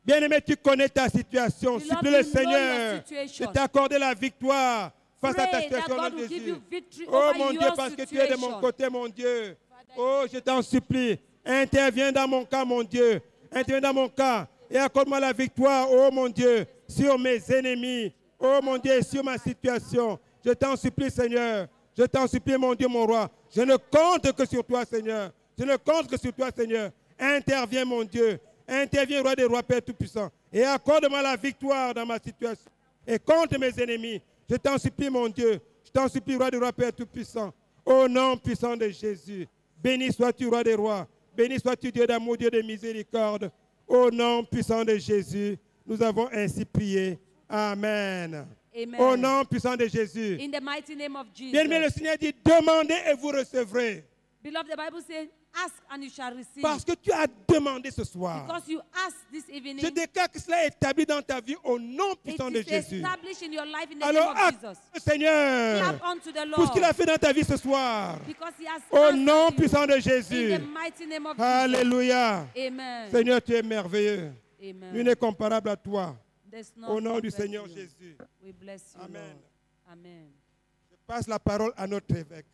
Bien-aimé, tu connais ta situation. Beloved, Supplie you le know Seigneur your situation. de t'accorder la victoire face à ta Pray that situation au nom God de will give Jésus. you victory Oh over mon Dieu, your parce que tu es de mon situation. côté, mon Dieu. Oh, je t'en supplie. Interviens dans mon cas, mon Dieu. Interviens dans mon cas et accorde-moi la victoire, oh mon Dieu, sur mes ennemis. Oh mon Dieu, sur ma situation. Je t'en supplie, Seigneur. Je t'en supplie, mon Dieu, mon roi. Je ne compte que sur toi, Seigneur. Je ne compte que sur toi, Seigneur. Interviens, mon Dieu. Interviens, roi des rois, Père Tout-Puissant. Et accorde-moi la victoire dans ma situation. Et contre mes ennemis. Je t'en supplie, mon Dieu. Je Je t'en supplie, roi des rois, Père Tout-Puissant. Au nom puissant de Jésus. Béni sois-tu, roi des rois. Béni sois-tu, Dieu d'amour, Dieu de miséricorde. Au nom puissant de Jésus, nous avons ainsi prié. Amen. Amen. Au nom puissant de Jésus. In the mighty name of Jesus. Bien-aimé, le Seigneur dit, demandez et vous recevrez. Beloved, the Bible says, ask and you shall receive. Parce que tu as demandé ce soir. Because you asked this evening. Je déclare que cela est établi dans ta vie au nom It puissant de is Jésus. established in your life in the Alors, name of acclame Jesus. le Seigneur Clap unto the pour ce qu'il a Lord. fait dans ta vie ce soir. Because he has Au answered nom you. puissant de In Jésus. the mighty name of Alléluia. Jesus. Amen. Seigneur, tu es merveilleux. Amen. Nul n'est comparable à toi. There's none Au nom du compared to Seigneur you. Jésus. We bless you, Amen. Lord. Amen. Je passe la parole à notre évêque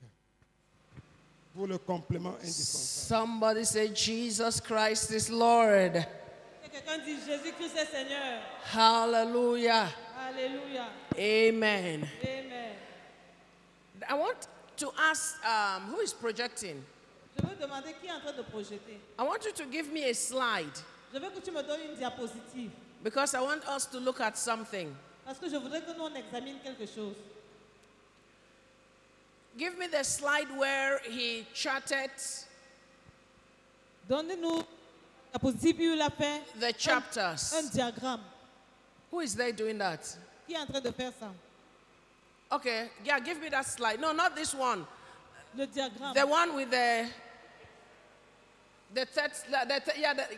pour le complément indispensable. Somebody say, Jesus Christ is Lord. Que quelqu'un dise Jésus-Christ est Seigneur. Hallelujah. Alléluia. Amen. Amen. I want to ask who is projecting? Je veux demander qui est en train de projeter. I want you to give me a slide Je veux que tu me donnes une diapositive. because I want us to look at something. Parce que je voudrais que nous on examine quelque chose. Give me the slide where he charted Donnez-nous la diapositive où il a fait the un chapters. diagramme. Who is there doing that? Qui est en train de faire ça? Okay, yeah, give me that slide. No, not this one. Le diagramme. The one with the third,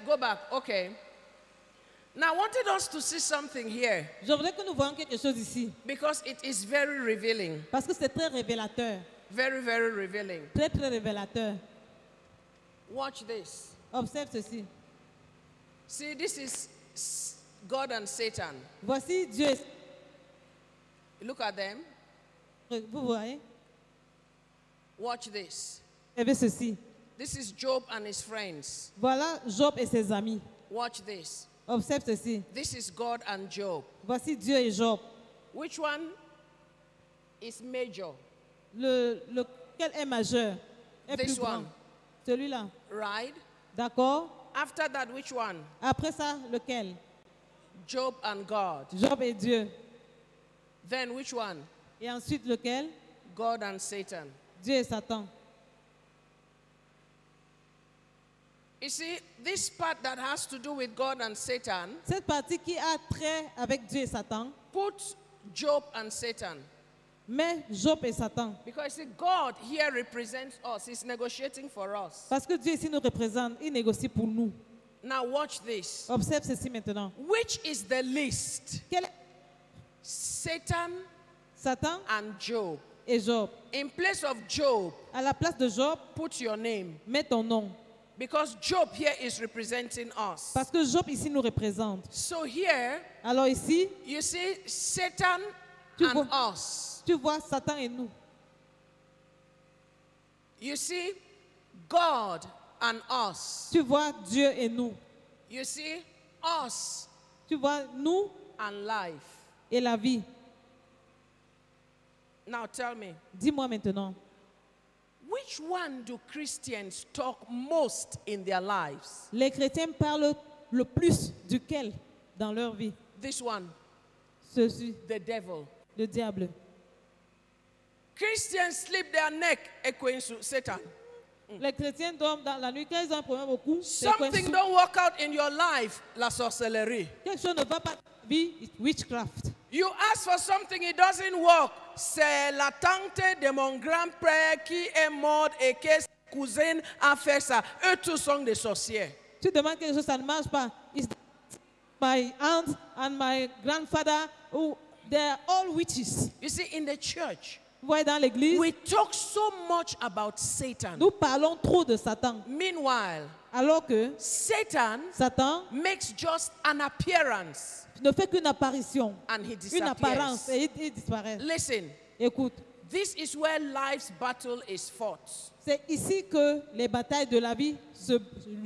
go back. Okay. Now, I wanted us to see something here Je voudrais que nous voyions quelque chose ici. because it is very revealing. Parce que c'est très révélateur. Very, very revealing. Très, très révélateur. Watch this. Observe ceci. See, this is God and Satan. Voici Dieu. Look at them. Vous voyez? Watch this. Observez ceci. This is Job and his friends. Voilà Job et ses amis. Watch this. Observe ceci. This is God and Job. Voici Dieu et Job. Which one is major? Lequel est majeur? Est This plus grand? one. Celui-là. Right? D'accord? After that, which one? Après ça, lequel? Job and God. Job et Dieu. Then which one? Et ensuite, lequel? God and Satan. Dieu et Satan. You see, this part that has to do with God and Satan, Cette partie qui a trait avec Dieu et Satan, put Job and Satan. mais Job et Satan. Because you see, God here represents us. He's negotiating for us. Parce que Dieu ici nous représente, il négocie pour nous. Now watch this. Observe ceci maintenant. Which is the least? Quel est Satan Satan and Job. et Job? In place of Job, À la place de Job, put your name. mets ton nom. Because Job here is representing us. Parce que Job ici nous représente. So here, Alors ici, you see Satan Tu and vois. us. tu vois Satan et nous. You see God and us. Tu vois Dieu et nous. You see us Tu vois nous and life. et la vie. Now tell me, Dis-moi maintenant, which one do Christians talk most in their lives? les chrétiens parlent le plus duquel dans leur vie? This one, Ceci, the devil. le diable. Christians sleep their neck echoing to Satan. Les chrétiens dorment dans la nuit quand ils ont un problème beaucoup. c'est quoi, Something don't work out in your life, la sorcellerie. quelque chose ne va pas dans ta vie, it's witchcraft. You ask for something, it doesn't work. C'est la tante de mon grand-père qui est mort et que sa cousine a fait ça. Eux tous sont des sorciers. Tu demandes quelque chose, ça ne marche pas. It's my aunt and my grandfather, who, they're all witches. You see, in the church, Vous voyez dans l'église, we talk so much about Satan. nous parlons trop de Satan. Meanwhile, Alors que Satan Satan makes just an appearance ne fait qu'une apparition, and he une apparence disappears. et il disparaît. Listen, Écoute, this is where life's battle is fought. c'est ici que les batailles de la vie se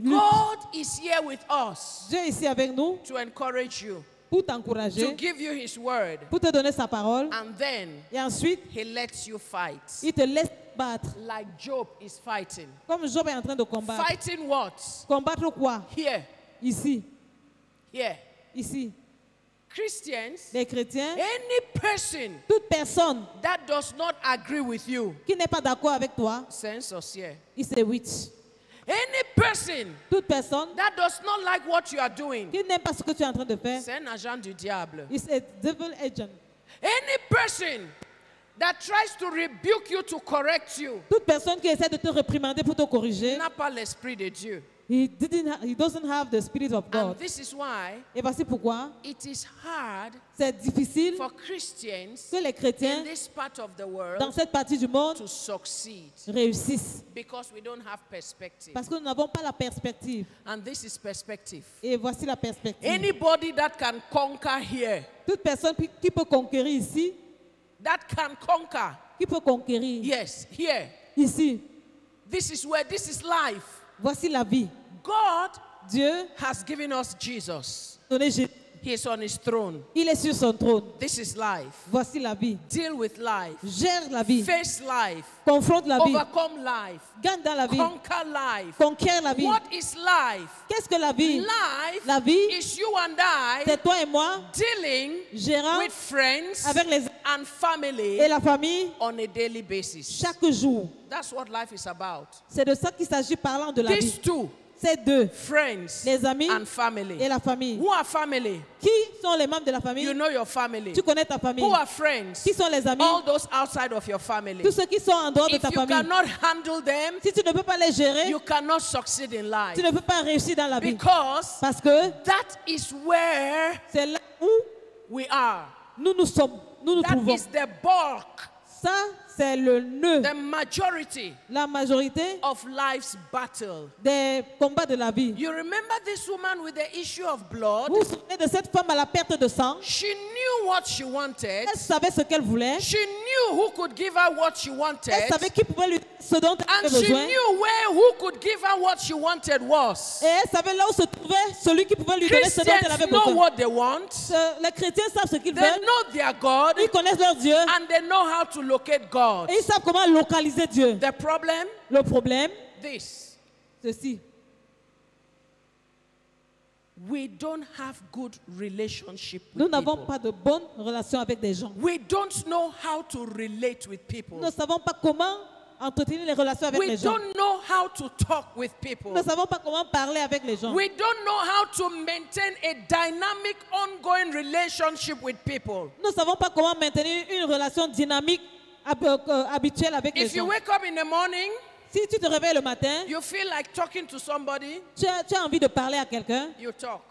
luttent. God is here with us Dieu est ici avec nous to encourage you, pour to t'encourager, give you his word, pour te donner sa parole. and then Et ensuite, he lets you fight. il te laisse battre. Like Job is fighting. Comme Job est en train de combattre. Fighting what? Combattre quoi? Here, Ici, here. ici. Christians, Les chrétiens, any person toute personne that does not agree with you, qui n'est pas d'accord avec toi, c'est un sorcier. il est witch. Any person Toute personne that does not like what you are doing, qui n'aime pas ce que tu es en train de faire, c'est un agent du diable. is a devil agent. Any person that tries to rebuke you, to correct you, Toute personne qui essaie de te réprimander pour te corriger, n'a pas l'esprit de Dieu. he doesn't have the spirit of And God. this is why Et voici pourquoi it is hard c'est difficile for Christians que les in chrétiens this part of the dans world cette partie du monde to succeed réussissent. because we don't have perspective. Parce que nous n'avons pas la perspective. And this is perspective. Et voici la perspective. Anybody that can conquer here, Toute personne qui peut conquérir ici, that can conquer, qui peut conquérir yes, here. ici, This is life. voici la vie. God Dieu has given us Jesus. a donné Jésus. He is on his throne. Il est sur son trône. This is life. Voici la vie. Deal with life. Gère la vie. Face life. Confronte la vie. Overcome life. Gagne dans la vie. Conquer life. Conquiert la vie. What is life? Qu'est-ce que la vie? Life La vie, is you and I c'est toi et moi dealing gérant with friends avec les and family et la famille on a daily basis. chaque jour. That's what life is about. C'est de ça qu'il s'agit parlant de la These vie. two, Ces deux, friends les amis and family. et la famille. Who are family? Qui sont les membres de la famille? You know your family. Tu connais ta famille. Who are friends? Qui sont les amis? All those outside of your family. Tous ceux qui sont en dehors de If ta you famille. cannot handle them, Si tu ne peux pas les gérer, you cannot succeed in life. tu ne peux pas réussir dans la vie. Because Parce que that is where c'est là où we are. nous sommes, nous That trouvons. is the bulk, Ça, c'est le nœud, the majority la majorité of life's battle. des combats de la vie. You remember this woman with the issue of blood? Vous vous souvenez de cette femme à la perte de sang? She knew what she wanted. Elle savait ce qu'elle voulait. She knew who could give her what she wanted. Elle savait qui pouvait lui donner ce dont elle And avait she besoin. knew who could give her what she wanted was. Et elle savait là où se trouvait celui qui pouvait lui donner ce dont elle avait Christians know besoin. what they want. Les chrétiens savent ce qu'ils They veulent. know their God. Ils connaissent leur Dieu. And they know how to locate God. Et ils savent comment localiser Dieu. The problem? Le problème, This. ceci. We don't have good relationship Nous with n'avons people. pas de bonne relation avec des gens. We don't know how to relate with people. Nous ne savons pas comment entretenir les relations avec We les gens. don't know how to talk with people. Nous ne savons pas comment parler avec les gens. We don't know how to maintain a dynamic, ongoing relationship with people. Nous ne savons pas comment maintenir une relation dynamique habituelle avec les If you gens. wake up in the morning, Si tu te réveilles le matin, you feel like talking to somebody, tu as envie de parler à quelqu'un, you talk.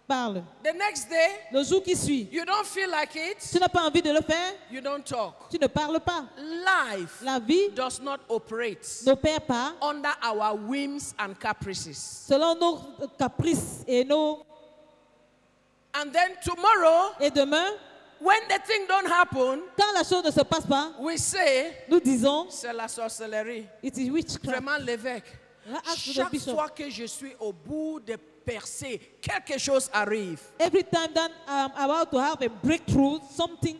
parle. The next day, Le jour qui suit, you don't feel like it, tu n'as pas envie de le faire, you don't talk. tu ne parles pas. Life La vie does not operate n'opère pas under our whims and caprices. selon nos caprices et nos... And then tomorrow, Et demain, when the thing don't happen, quand la chose ne se passe pas, we say, nous disons, c'est la sorcellerie. it is witchcraft. Vraiment l'évêque. Ask the Chaque bishop. fois que je suis au bout de percée, quelque chose arrive. Every time that I'm about to have a breakthrough, something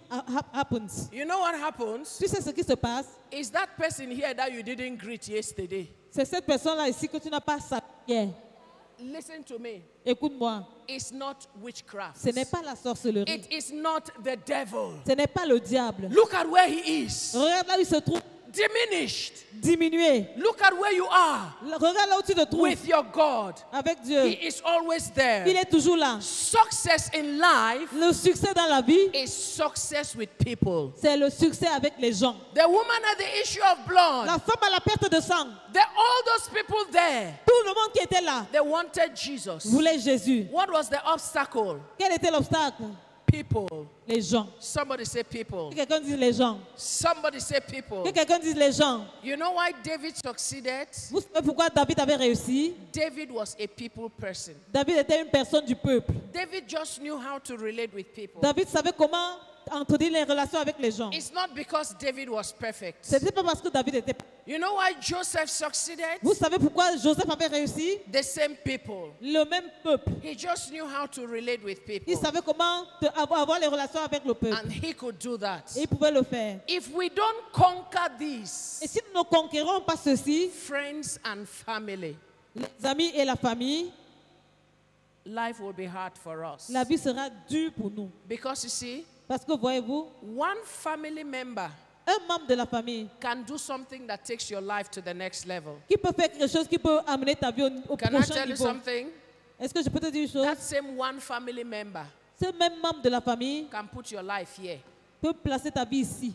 happens. You know what happens? Tu sais ce qui se passe? Is that person here that you didn't greet yesterday? C'est cette personne-là ici que tu n'as pas salué hier. Listen to me. Écoute-moi, It's not witchcraft. ce n'est pas la sorcellerie. It is not the devil. Ce n'est pas le diable. Look at where he is. Regarde là où il se trouve, Diminished. diminué. Look at where you are Regarde là où tu te trouves with your God. avec Dieu. He is always there. Il est toujours là. Success in life Le succès dans la vie, is success with people. c'est le succès avec les gens. The woman at the issue of blood, La femme à la perte de sang, all those people there, tout le monde qui était là they wanted Jesus. voulait Jésus. What was the obstacle? Quel était l'obstacle? People. Les gens. Somebody say people. Que quelqu'un dise les gens. Somebody say people. Que quelqu'un dise les gens. You know why David succeeded? Vous savez pourquoi David avait réussi? David was a people person. David était une personne du peuple. David just knew how to relate with people. David savait comment entretenir les relations avec les gens. It's not because David was perfect. Ce n'était pas parce que David était... You know why Joseph succeeded? Vous savez pourquoi Joseph avait réussi? The same people. Le même peuple. He just knew how to relate with people. Il savait comment avoir les relations avec le peuple. And he could do that. Et il pouvait le faire. If we don't conquer Et this, si nous ne conquérons pas ceci, friends and family, les amis et la famille, life will be hard for us. la vie sera dure pour nous. Because you see, Parce que voyez-vous, one family member un membre de la famille can do something that takes your life to the next level. qui peut faire quelque chose qui peut amener ta vie au Can I prochain tell you niveau. something? Est-ce que je peux te dire une chose? That same one family member Ce même membre de la famille can put your life here. peut placer ta vie ici.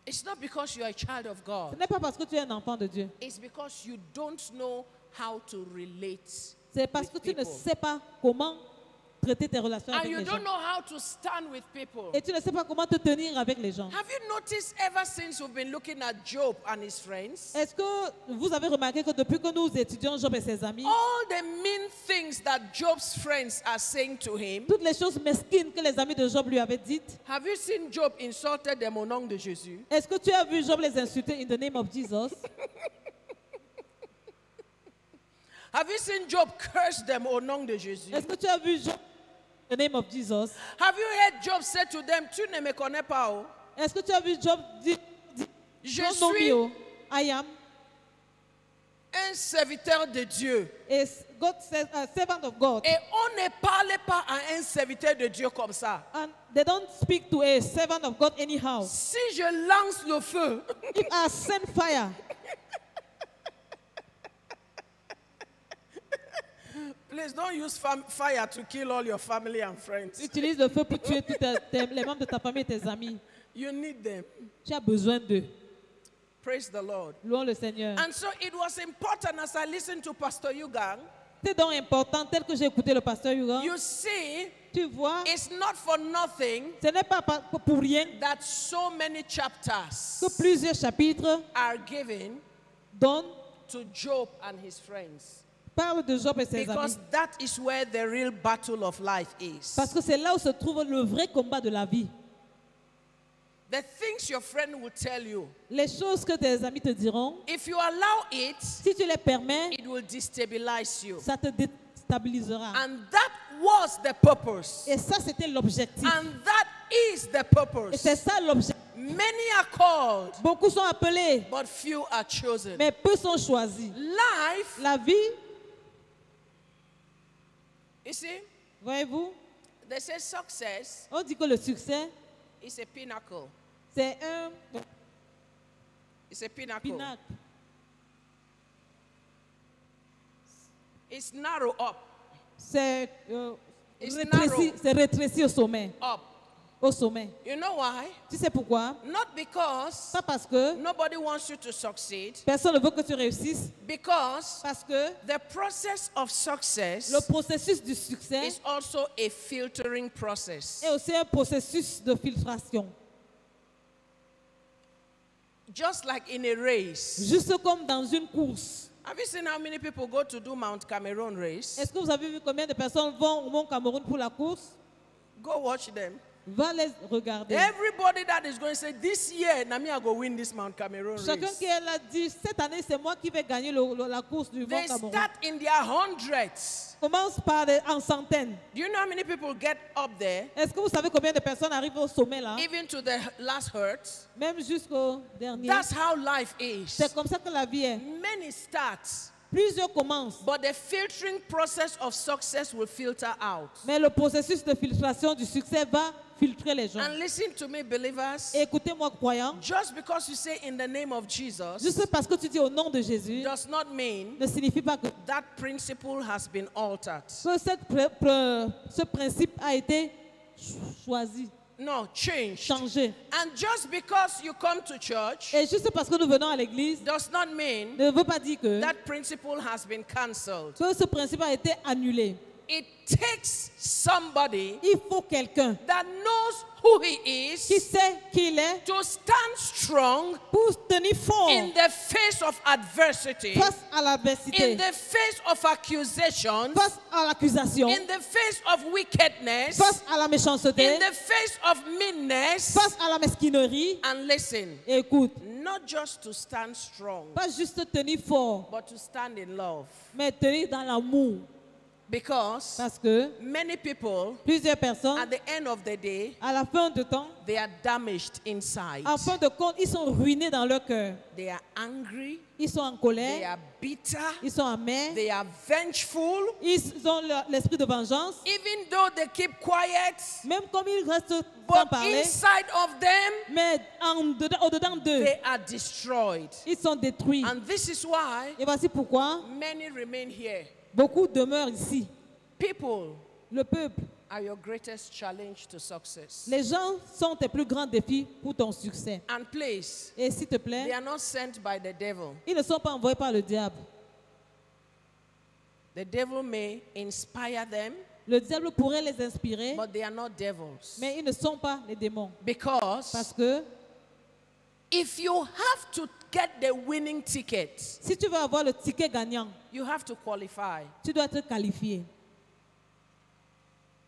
It's not because you are a child of Ce God. n'est pas parce que tu es un enfant de Dieu. It's because you don't know how to relate. C'est parce que with tu ne people. sais pas comment traiter tes relations And avec you les gens. don't know how to stand with people. Et tu ne sais pas comment te tenir avec les gens. Have you noticed ever since we've been looking at Job and his friends, Est-ce que vous avez remarqué que depuis que nous étudions Job et ses amis, all the mean things that Job's friends are saying to him, toutes les choses mesquines que les amis de Job lui avaient dites, have you seen Job insulted them au nom de Jésus? est-ce que tu as vu Job les insulter in the name of Jesus? Have you seen Job curse them au nom de Jésus? Est-ce que tu as vu Job in the name of Jesus? Have you heard Job say to them, tu ne me connais pas, oh? Est-ce que tu as vu Job dire, Je "Don't know me, suis oh, I am un serviteur de Dieu. a God says, a servant of God." Et on ne parle pas à un serviteur de Dieu comme ça. And they don't speak to a servant of God anyhow. Si je lance le feu, If I send fire, please don't use fire to kill all your family and friends. utilise le feu pour tuer tous les membres de ta famille et tes amis. You need them. Tu as besoin d'eux. Praise the Lord. Louons le Seigneur. And so it was important as I listened to Pastor Yugang. C'est donc important, tel que j'ai écouté le pasteur Yugan, You see, tu vois, it's not for nothing ce n'est pas pour rien that so many chapters que plusieurs chapitres are given donnent, to Job and his friends. parlent de Job et ses Because amis. that is where the real battle of life is. Parce que c'est là où se trouve le vrai combat de la vie. The things your friend will tell you, Les choses que tes amis te diront, if you allow it, si tu les permets, it will destabilize you. ça te déstabilisera. And that was the purpose. Et ça, c'était l'objectif. And that is the Et purpose. c'est ça l'objectif. Many are called, Beaucoup sont appelés, but few are chosen. mais peu sont choisis. Life, La vie, you see, voyez-vous, they say success on dit que le succès, is a pinnacle. c'est un It's a pinnacle. pinacle. It's narrow up. C'est It's rétréci, narrow. c'est rétréci au sommet. Up. Au sommet. You know why? Tu sais pourquoi? Not because Pas parce que nobody wants you to succeed, personne ne veut que tu réussisses, because parce que the process of success le processus du succès is also a filtering process. est aussi un processus de filtration. Just like in a race. Juste comme dans une course. Have you seen how many people go to do Mount Cameroon race? Est-ce que vous avez vu combien de personnes vont au Mont Cameroun pour la course? Go watch them. Va les regarder. Everybody that is going to say, this year, Nami, I go win this Mount Cameroon Chacun race. qui est là dit, cette année, c'est moi qui vais gagner la course du Mont They Cameroun. start in their hundreds. Commence par en centaines. Do you know how many people get up there, Est-ce que vous savez combien de personnes arrivent au sommet là? even to the last hertz? Même jusqu'au dernier. That's how life is. C'est comme ça que la vie est. Many start, Plusieurs commencent. but the filtering process of success will filter out. Mais le processus de filtration du succès va filtrer les gens. And listen to me, believers. Écoutez-moi, croyants. Just because you say in the name of Jesus Juste parce que tu dis au nom de Jésus does not mean ne signifie pas que that principle has been altered. ce principe a été choisi, No, changed. changé. And just because you come to church Et juste parce que nous venons à l'église does not mean ne veut pas dire que that principle has been cancelled. ce principe a été annulé. It takes somebody Il faut quelqu'un that knows who he qui is sait qui il est to stand strong pour tenir fort in the face of adversity, face à in l'adversité, the face of accusation, face à l'accusation, in the face of wickedness, face à la méchanceté, in the face of meanness. face à la mesquinerie. And listen, Écoute, not just to stand strong, pas juste tenir fort, but to stand in love. mais tenir dans l'amour. Because Parce que many people, plusieurs personnes, at the end of the day, à la fin de temps, they are damaged inside. en fin de compte, ils sont ruinés dans leur cœur. They are angry, Ils sont en they colère, are bitter, ils sont amers, they are vengeful. ils ont l'esprit de vengeance. Even though they keep quiet, Même comme ils restent sans but parler, inside of them, mais au-dedans d'eux, they are destroyed. ils sont détruits. And this is why Et voici pourquoi many remain here. beaucoup demeurent ici. People Le peuple, are your greatest challenge to success. les gens sont tes plus grands défis pour ton succès. And please, Et s'il te they plaît, are not sent by the devil. ils ne sont pas envoyés par le diable. The devil may inspire them, Le diable pourrait les inspirer, but they are not devils. mais ils ne sont pas les démons. Parce Because que if you have to get the winning ticket, si tu veux avoir le ticket gagnant, you have to qualify. tu dois être qualifié.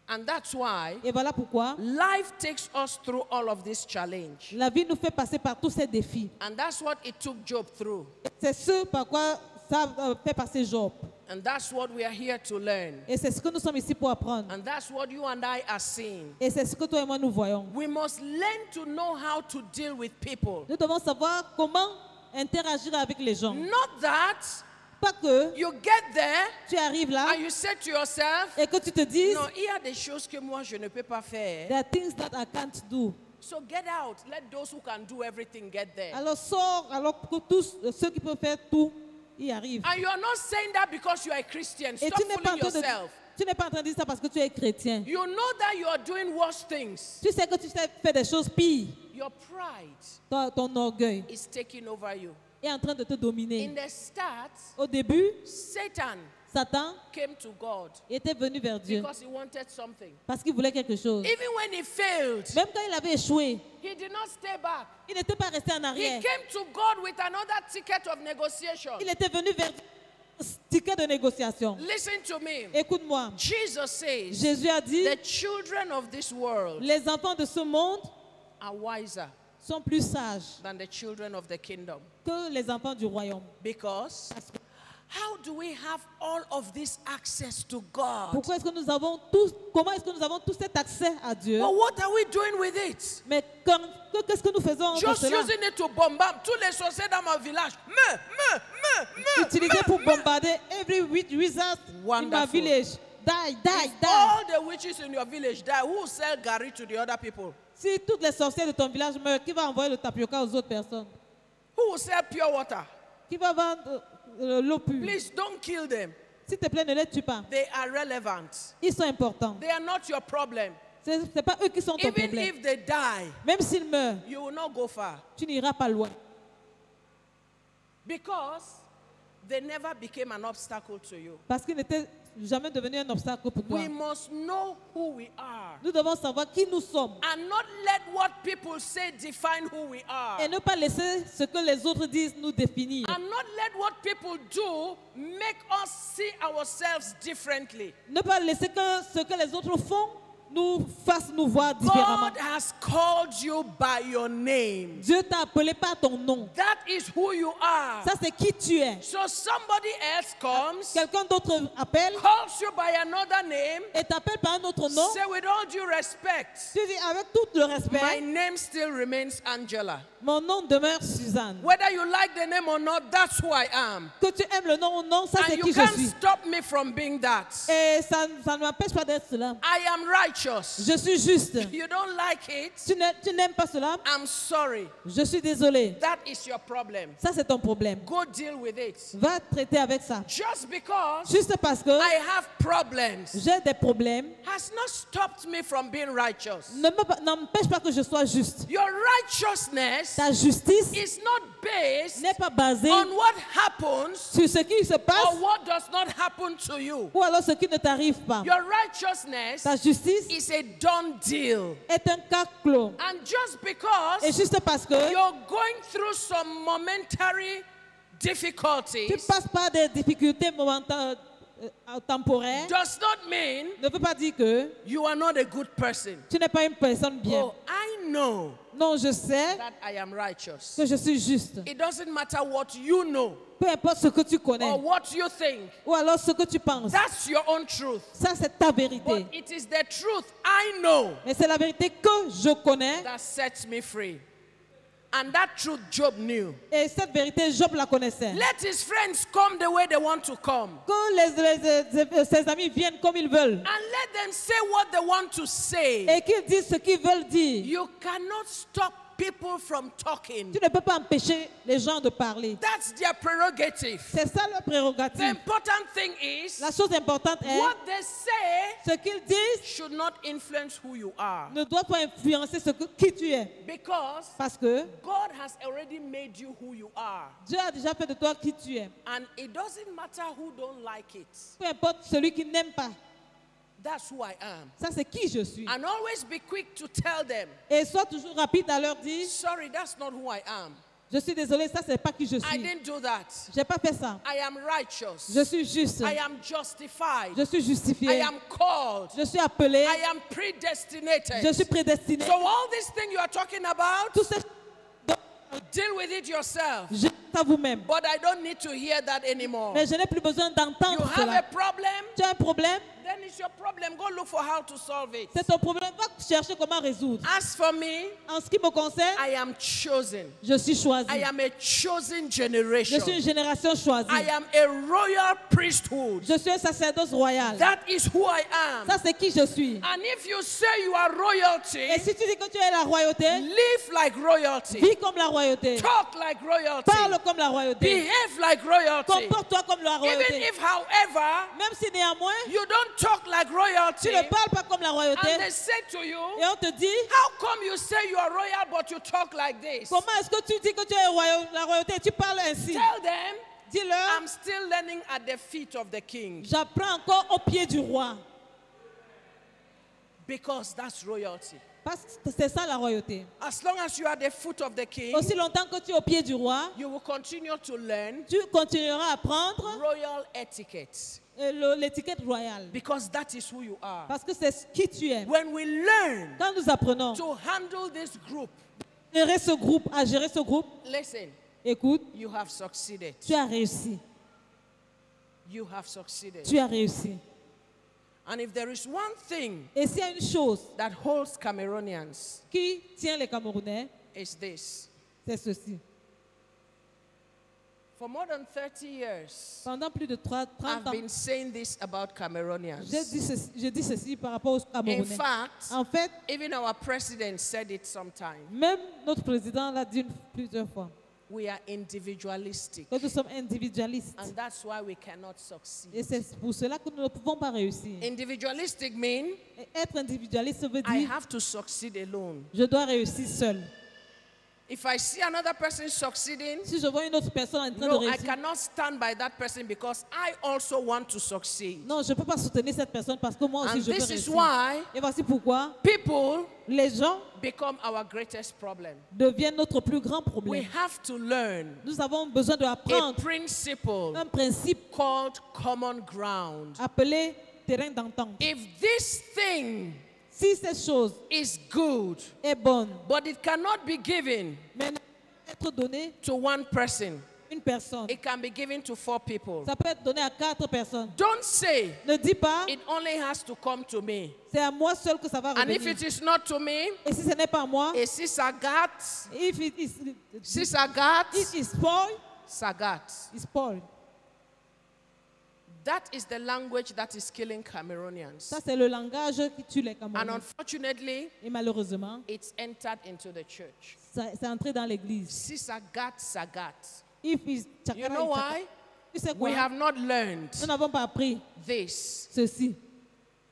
And that's why Et voilà pourquoi life takes us through all of this challenge. la vie nous fait passer par tous ces défis. And that's what it took Job through. C'est ce par quoi ça fait passer Job. And that's what we are here to learn. Et c'est ce que nous sommes ici pour apprendre. And that's what you and I are seeing. Et c'est ce que toi et moi nous voyons. We must learn to know how to deal with people. Nous devons savoir comment interagir avec les gens. Not that Pas que you get there tu arrives là and you say to yourself, et que tu te dises, non, il y a des choses que moi je ne peux pas faire. there are things that I can't do. So get out. Let those who can do everything get there. Alors sors, alors que tous ceux qui peuvent faire tout y arrivent. And you are not saying that because you are a Christian. Et Stop tu n'es pas en fooling train de yourself. tu n'es pas en train de dire ça parce que tu es chrétien. You know that you are doing worse things. Tu sais que tu sais faire des choses pires. Your pride Ton orgueil is taking over you. est en train de te dominer. In the start, Au début, Satan Satan came to God était venu vers Dieu because he wanted something. parce qu'il voulait quelque chose. Even when he failed, Même quand il avait échoué, he did not stay back. il n'était pas resté en He arrière. came to God with another ticket of negotiation. Il était venu vers ticket de négociation. Listen to me. Écoute-moi. Jesus says, Jésus a dit, the children of this world les enfants de ce monde are wiser sont plus sages than the children of the kingdom. que les enfants du royaume. Because how do we have all of this access to God? Pourquoi est-ce que nous avons tous, comment est-ce que nous avons tout cet accès à Dieu? But what are we doing with it? Mais qu'est-ce que nous faisons de Just cela? using it to bombard tous les sorciers dans mon village. Utilisé pour bombarder every wizard in my Wonderful. village. Die, die, If die. all the witches in your village die, who will sell Gary to the other people? Si toutes les sorcières de ton village meurent, qui va envoyer le tapioca aux autres personnes? Who will sell pure water? Qui va vendre l'eau pure? Please don't kill them. S'il te plaît, ne les tue pas. They are relevant. Ils sont importants. They are not your problem. Ce n'est pas eux qui sont ton Even problème. if they die, Même s'ils meurent, you will not go far. tu n'iras pas loin. Because they never became an obstacle to you. Parce qu'ils n'étaient jamais devenus un obstacle pour toi. We must know who we are. Nous devons savoir qui nous sommes. And not let what people say define who we are. Et ne pas laisser ce que les autres disent nous définir. And not let what people do make us see ourselves differently. Ne pas laisser que ce que les autres font nous fasse nous voir différemment. God has called you by your name. Dieu t'a appelé par ton nom. That is who you are. Ça, c'est qui tu es. So somebody else comes, Quelqu'un d'autre appelle calls you by another name, et t'appelle par un autre nom. say with all due respect, Tu dis avec tout le my respect, name still remains Angela. mon nom demeure Suzanne. Whether you like the name or not, that's who I am. Que tu aimes le nom ou non, ça c'est And qui you je can't suis. stop me from being that. Et ça ne m'empêche pas d'être cela. I am righteous. Je suis juste. You don't like it? Tu n'aimes pas cela? I'm sorry. Je suis désolé. That is your problem. Ça c'est ton problème. Go deal with it. Va traiter avec ça. Just because Juste parce que I have problems j'ai des problèmes has not stopped me from being righteous. n'empêche pas que je sois juste. Your righteousness Ta justice is not based n'est pas basée on what happens sur ce qui se passe or what does not happen to you. ou alors ce qui ne t'arrive pas. Your righteousness Ta justice is a done deal. est un cas clos. And just Et because juste parce que you're going through some momentary tu difficulties, passes par des difficultés momentaires, temporaire does not mean ne veut pas dire que you are not a good person. tu n'es pas une personne bien. Oh, I know Non, je sais that I am righteous. que je suis juste. It doesn't matter what you know Peu importe ce que tu or connais what you think. ou alors ce que tu penses. That's your own truth. Ça, c'est ta But vérité. it is the truth I know Mais c'est la vérité que je connais. that sets me free. And that truth Job knew. Et cette vérité, Job la connaissait. Let his friends come the way they want to come. Que ses amis viennent comme ils veulent. And let them say what they want to say. Et qu'ils disent ce qu'ils veulent dire. You cannot stop people from talking. Tu ne peux pas empêcher les gens de parler. That's their prerogative. C'est ça leur The prérogative. important thing is La chose importante est what they say ce qu'ils disent should not influence who you are. ne doit pas influencer qui tu es. Because Parce que God has already made you who you are. Dieu a déjà fait de toi qui tu es. And it doesn't matter who don't like it. Peu importe celui qui n'aime pas. That's who I am. Ça, c'est qui je suis. And always be quick to tell them, Et sois toujours rapide à leur dire, sorry, that's not who I am. je suis désolé, ça, c'est pas qui je I suis. didn't do that. J'ai pas fait ça. I am righteous. Je suis juste. I am justified. Je suis I justifié. am called. Je suis appelé. I am predestinated. Je suis prédestiné. So all these things you are talking about, Tout ça, deal with it yourself. je à vous-même. But I don't need to hear that anymore. Mais je n'ai plus besoin You d'entendre have a cela. problem, Tu as un problème, then it's your problem. Go look for how to solve it. c'est ton problème. Va chercher comment résoudre. As for me, En ce qui me concerne, I am chosen. je suis choisi. I am a chosen Je generation. suis une génération choisie. I am a royal priesthood. Je suis un sacerdoce royal. That is who I am. Ça, c'est qui je suis. And if you say you are royalty, Et si tu dis que tu es la royauté, live like royalty, vis comme la royauté. talk like royalty, Parle comme la royauté. behave like royalty. Comporte-toi comme la Even royauté. if, however, Même si néanmoins, you don't talk like royalty, tu ne parles pas comme la royauté. and they say to you, Et on te dit, how come you say you are royal but you talk like this? comment est-ce que tu dis que tu es la royauté et tu parles ainsi? Tell them, Dis-leur, I'm still learning at the feet of the king. j'apprends encore au pied du roi. Because that's royalty. Parce que c'est ça la royauté. As long as you are at the foot of the king, Aussi longtemps que tu es au pied du roi, you will continue to learn tu continueras à apprendre royal etiquette. l'étiquette royale. Because that is who you are. Parce que c'est qui tu es. When we learn Quand nous apprenons to handle this group, à gérer ce groupe, listen, écoute, you have succeeded. tu as réussi. You have succeeded. Tu as réussi. And if there is one thing Et s'il y a une chose that holds Cameroonians, qui tient les Camerounais, it's this. c'est ceci. For more than 30 years, Pendant plus de 30 I've ans, been saying this about Cameroonians. je dis ceci par rapport aux In Camerounais. fact, En fait, even our president said it sometime. même notre président l'a dit plusieurs fois, We are individualistic. que nous sommes individualistes. And that's why we cannot succeed. Et c'est pour cela que nous ne pouvons pas réussir. Individualistic means Et être individualiste veut I dire, have to succeed alone. je dois réussir seul. If I see another person succeeding, Si je vois une autre personne en train de no, I réussir, cannot stand by that person because I also want to succeed. non, je ne peux pas soutenir cette personne parce que moi aussi And je veux this is réussir. why Et voici pourquoi people les gens become our greatest problem. deviennent notre plus grand We problème. have to learn Nous avons besoin a d'apprendre principle un principe called common ground. appelé terrain d'entente. If this thing Si cette chose is good, est bonne, but it cannot be given mais ne peut être donnée to one person, à une personne, it can be given to 4 people. ça peut être donné à 4 personnes. Don't say Ne dis pas, it only has to come to me. c'est à moi seul que ça va And if revenir. it is not to me, Et si ce n'est pas à moi, a Sagat, if it is, Sagat, it is spoiled, Sagat. it's spoiled. That is the language that is killing Cameroonians. Ça, c'est le langage qui tue les And Camerounais. unfortunately, Et malheureusement, it's entered into the church. c'est entré dans l'église. Sagat, Sagat. If it's You know why? Tu sais We quoi? have not learned Nous n'avons pas appris this. ceci.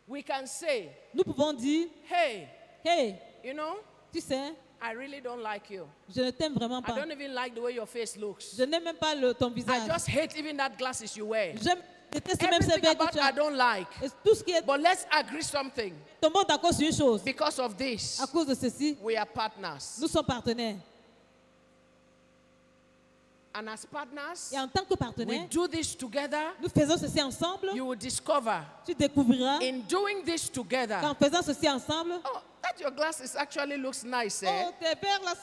We can say, Nous pouvons dire, hey, hey, you know, tu sais, I really don't like you. je ne t'aime vraiment I pas. don't even like the way your face looks. Je n'aime même pas ton I visage. just hate even that glasses you wear. J'aime déteste même ces Everything verres que about tu I as. don't like. Et tout ce qui est But let's agree something. tombant d'accord sur une chose. Because of this, À cause de ceci, we are partners. nous sommes partenaires. And as partners, Et en tant que we partenaire, do this together. nous faisons ceci ensemble. You will discover Tu découvriras in doing this together. qu'en faisant ceci ensemble, Oh, that your glasses actually looks nice, eh? oh, tes verres là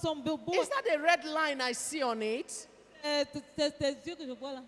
sont beaux. Is that a red line I see on it? Tes yeux que je vois là.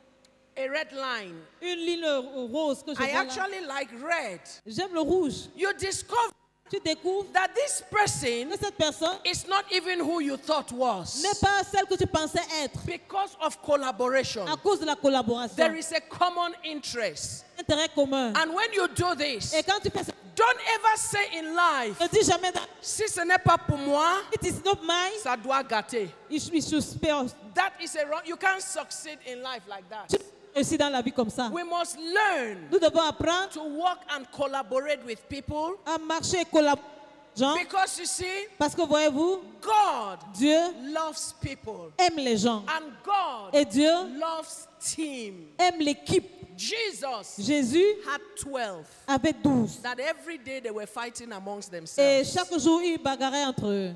A red line. Une ligne rose que je I vois là. actually like red. J'aime le rouge. You discover Tu découvres that this person que cette personne is not even who you thought was. n'est pas celle que tu pensais être. Because of collaboration. À cause de la collaboration. There is a common interest. Intérêt commun. And when you do this, Et quand tu fais ça, don't ever say in life, ne dis jamais si ce n'est pas pour moi, it is not mine. ça doit gâter. Il should spare. That is a wrong. You can't succeed in life like that. Tu réussis dans la vie comme ça. We must learn Nous devons apprendre to work and collaborate with people. à marcher et collaborer avec les gens. Because you see, Parce que voyez-vous, God Dieu loves people. aime les gens. And God Et Dieu loves team. aime l'équipe. Jesus Jésus had 12. avait 12. That every day they were fighting amongst Et themselves. chaque jour, ils bagarraient entre eux.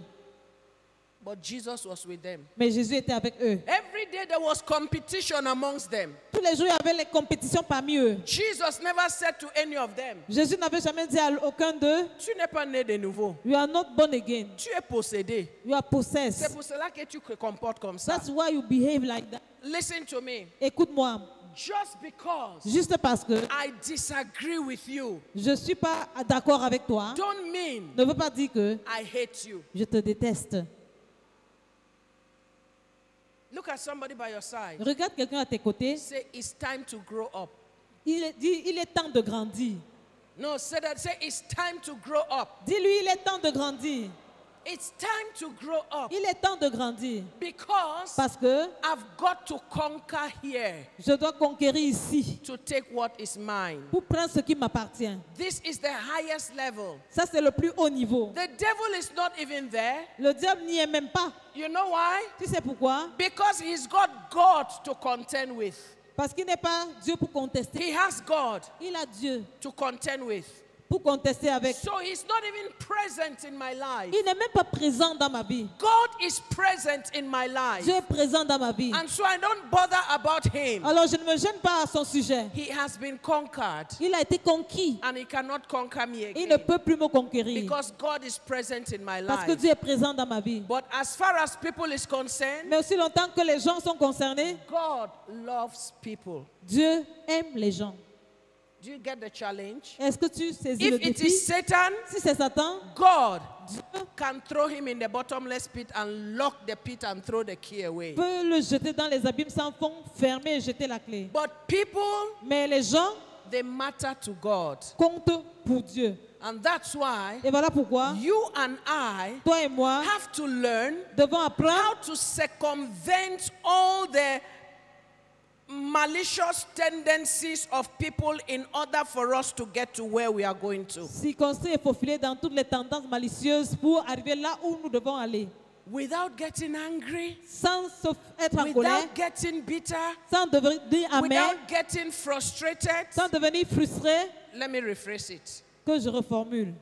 But Jesus was with them. Mais Jésus était avec eux. Every day there was competition amongst them. Tous les jours, il y avait les compétitions parmi eux. Jesus never said to any of them, Jésus n'avait jamais dit à aucun d'eux, tu n'es pas né de nouveau. you are not born again. Tu es possédé. You are C'est possessed. pour cela que tu te comportes comme ça. That's why you behave like that. Listen to me. Écoute-moi. Just because Juste parce que I disagree with you, je ne suis pas d'accord avec toi, don't mean ne veut pas dire que I hate you. je te déteste. Look at somebody by your side. Regarde quelqu'un à tes côtés. Say, it's time to grow up. Il est temps de grandir. No, say that. Say, it's time to grow up. Dis-lui, il est temps de grandir. It's time to grow up. Il est temps de grandir. Because Parce que I've got to conquer here je dois conquérir ici to take what is mine. pour prendre ce qui m'appartient. This is the highest level. Ça, c'est le plus haut niveau. The devil is not even there. Le diable n'y est même pas. You know why? Tu sais pourquoi? Because he's got God to contend with. Parce qu'il n'est pas Dieu pour contester. He has God Il a Dieu to contend with. pour contester avec. So he's not even present in my life. Il n'est même pas présent dans ma vie. God is present in my life. Dieu est présent dans ma vie. And so I don't bother about him. Alors je ne me gêne pas à son sujet. He has been conquered. Il a été conquis. And he cannot conquer me Il ne again. peut plus me conquérir. Because God is present in my Parce que life. Dieu est présent dans ma vie. But as far as people is concerned, Mais aussi longtemps que les gens sont concernés, God loves people. Dieu aime les gens. Do you get the challenge? Est-ce que tu saisis If le it défi? is Satan, Si c'est Satan, God Dieu can throw him in the bottomless pit and lock the pit and throw the key away. peut le jeter dans les abîmes sans fond, fermer et jeter la clé. But people, Mais les gens they matter to God. comptent pour Dieu. And that's why Et voilà pourquoi you and I toi et moi have to learn devons how apprendre to circumvent all the malicious tendencies of people in order for us to get to where we are going to. circonstruire et faufiler dans toutes les tendances malicieuses pour arriver là où nous devons aller. Without getting angry, Sans être en colère, without getting bitter, sans devenir amer, without getting frustrated. sans devenir frustré, Let me rephrase it. que je reformule.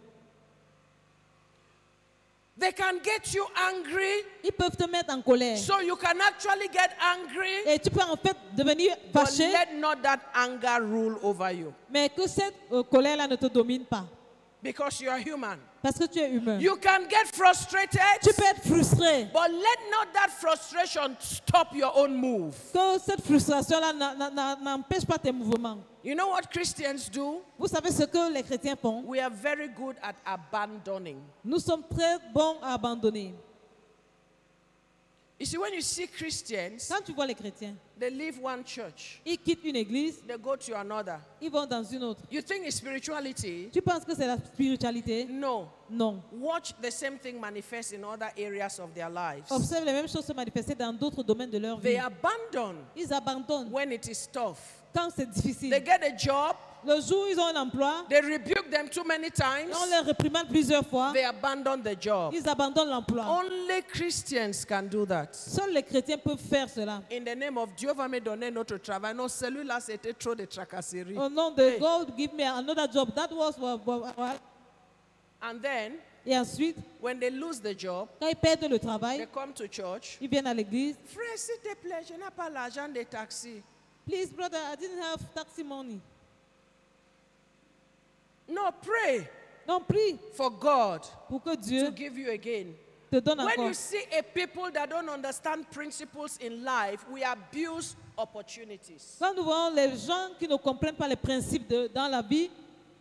They can get you angry, Ils peuvent te mettre en colère. so you can actually get angry, Et tu peux en fait devenir but fâché, let not that anger rule over you. mais que cette colère-là ne te domine pas. Because you are human. Parce que tu es humain. You can get frustrated, Tu peux être frustré. but let not that frustration stop your own move. Que cette frustration-là n'empêche pas tes mouvements. You know what Christians do? Vous savez ce que les chrétiens font? We are very good at abandoning. Nous sommes très bons à abandonner. You see, when you see Christians, Quand tu vois les chrétiens, they leave one church, ils quittent une église, they go to another. ils vont dans une autre. You think it's spirituality? Tu penses que c'est la spiritualité? No. Non. Watch the same thing manifest in other areas of their lives. Observe les mêmes choses se manifester dans d'autres domaines de leur vie. They abandon Ils abandonnent when it is tough. quand c'est difficile. They get a job, Le jour où ils ont un emploi, they rebuke them too many times, on les réprimande plusieurs fois, they abandon the job. ils abandonnent l'emploi. Only Christians can do that. Seuls les chrétiens peuvent faire cela. In the name of Dieu va me donner notre travail. Non, celui-là, c'était trop de tracasserie. Au nom de Hey. God, give me another job. That was And then, Et ensuite, when they lose the job, quand ils perdent le they travail, come to church. ils viennent à l'église. Frère, s'il te plaît, je n'ai pas l'argent des taxis. Please, brother, I didn't have taxi money. No, pray Non, prie for God pour que to Dieu give you again. te donne When encore. you see a people that don't understand principles in life, we abuse opportunities. Quand nous voyons les gens qui ne comprennent pas les principes dans la vie,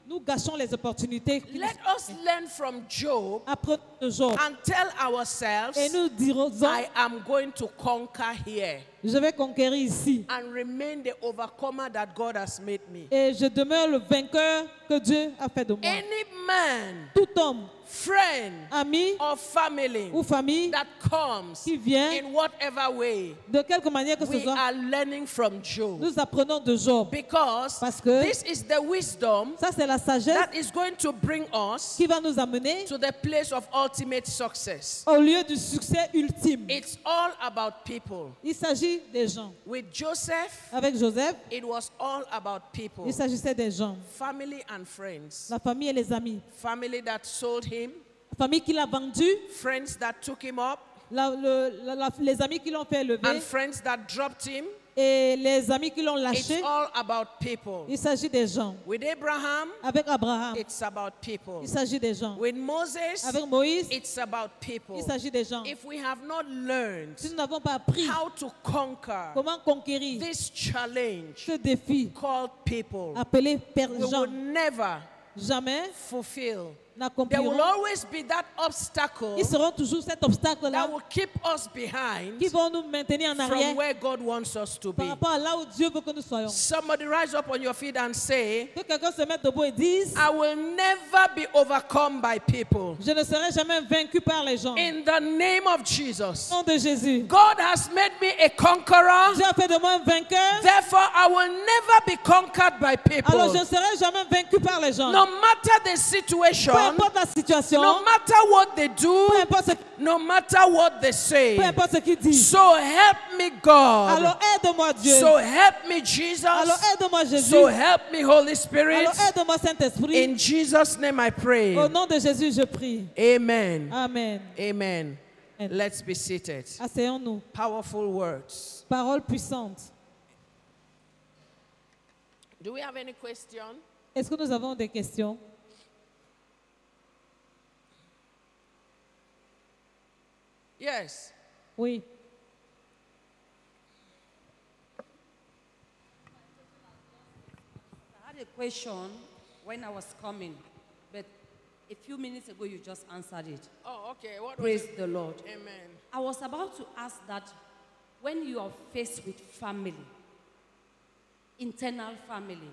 nous gâchons les opportunités. Let us learn from Job Apprenons de Job. and tell ourselves, Et nous dirons, I am going to conquer here je vais conquérir ici. and remain the overcomer that God has made me. Et je demeure le vainqueur que Dieu a fait de moi. Any man, Tout homme, friend, ami or family ou famille that comes qui vient, in whatever way, de quelque manière que ce we soit, are learning from Job. nous apprenons de Job. Because Parce que this is the wisdom ça, c'est la sagesse that is going to bring us qui va nous amener to the place of ultimate success. au lieu du succès ultime. It's all about people. Il s'agit des gens. With Joseph, Avec Joseph, it was all about people. il s'agissait des gens. Family and friends. La famille et les amis. Family that sold him, La famille qui l'a vendu, friends that took him up, les amis qui l'ont fait and lever friends that dropped him. et les amis qui l'ont It's lâché. all about people. Il s'agit des gens. With Abraham, Avec Abraham, it's about people. il s'agit des gens. With Moses, Avec Moïse, it's about people. il s'agit des gens. If we have not learned Si nous n'avons pas appris how to conquer comment conquérir this challenge ce défi called people, appelé we will gens, never jamais fulfill. There n'accompliront. will always be that obstacle Ils seront toujours cet that obstacle-là will keep us behind qui vont nous maintenir en arrière from where God wants us to par be. rapport à là où Dieu veut que nous soyons. Somebody rise up on your feet and say, Que quelqu'un se mette debout et dise, I will never be overcome by people. je ne serai jamais vaincu par les gens. In the name of Jesus. Au nom de Jésus. God has made me a conqueror. Dieu a fait de moi un vainqueur. Therefore, I will never be conquered by Alors je people. ne serai jamais vaincu par les gens. No matter the situation, Peu importe la situation, no matter what they do, peu importe no matter what they say. ce qu'il dit. So help me, God. Alors aide-moi Dieu. So help me, Jesus. Alors aide-moi Jésus. So help me, Holy Spirit. Alors aide-moi Saint-Esprit. In Jesus' name I pray. Au nom de Jésus, je prie. Amen. Amen. Amen. Amen. Let's be seated. Asseyons-nous. Powerful words. Parole puissante. Do we have any question? Est-ce que nous avons des questions? Yes. Oui. I had a question when I was coming, but a few minutes ago you just answered it. Oh, okay. What was Praise it? the Lord. Amen. I was about to ask that when you are faced with family, internal family,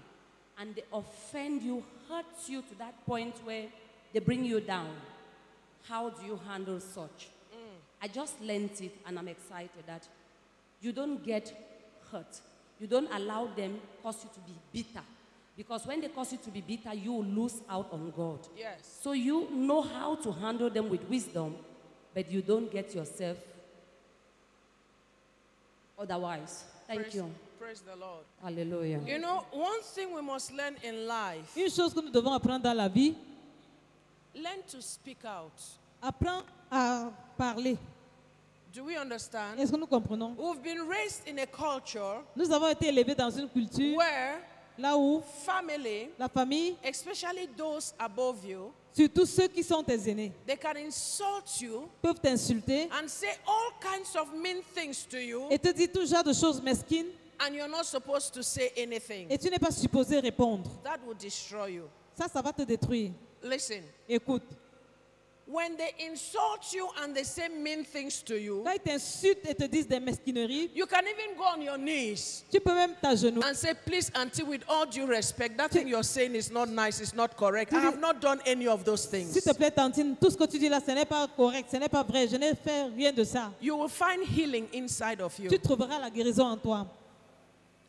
and they offend you, hurt you to that point where they bring you down, how do you handle such? I just learned it and I'm excited that you don't get hurt. You don't allow them cause you to be bitter. Because when they cause you to be bitter, you will lose out on God. Yes. So you know how to handle them with wisdom, but you don't get yourself otherwise. Thank you. Praise the Lord. Hallelujah. You know, one thing we must learn in life, Une chose que nous devons apprendre dans la vie, learn to speak out. apprends à parler. Do we understand? Est-ce que nous comprenons? We've been raised in a culture Nous avons été élevés dans une culture where là où family, la famille, especially those above you, surtout ceux qui sont tes aînés, they can insult you peuvent t'insulter and say all kinds of mean things to you, et te dire tout genre de choses mesquines and you're not supposed to say anything. et tu n'es pas supposé répondre. That will destroy you. Ça va te détruire. Listen, Écoute, when they insult you and they say mean things to you, quand ils t'insultent et te disent des mesquineries, you can even go on your knees tu peux même t'agenouiller and say, please, auntie, with all due respect, that thing you're saying is not nice, it's not correct. I have not done any of those things. S'il te plaît, Tantine, tout ce que tu dis là, ce n'est pas correct, ce n'est pas vrai, je n'ai fait rien de ça. You will find healing inside of you. Tu trouveras la guérison en toi.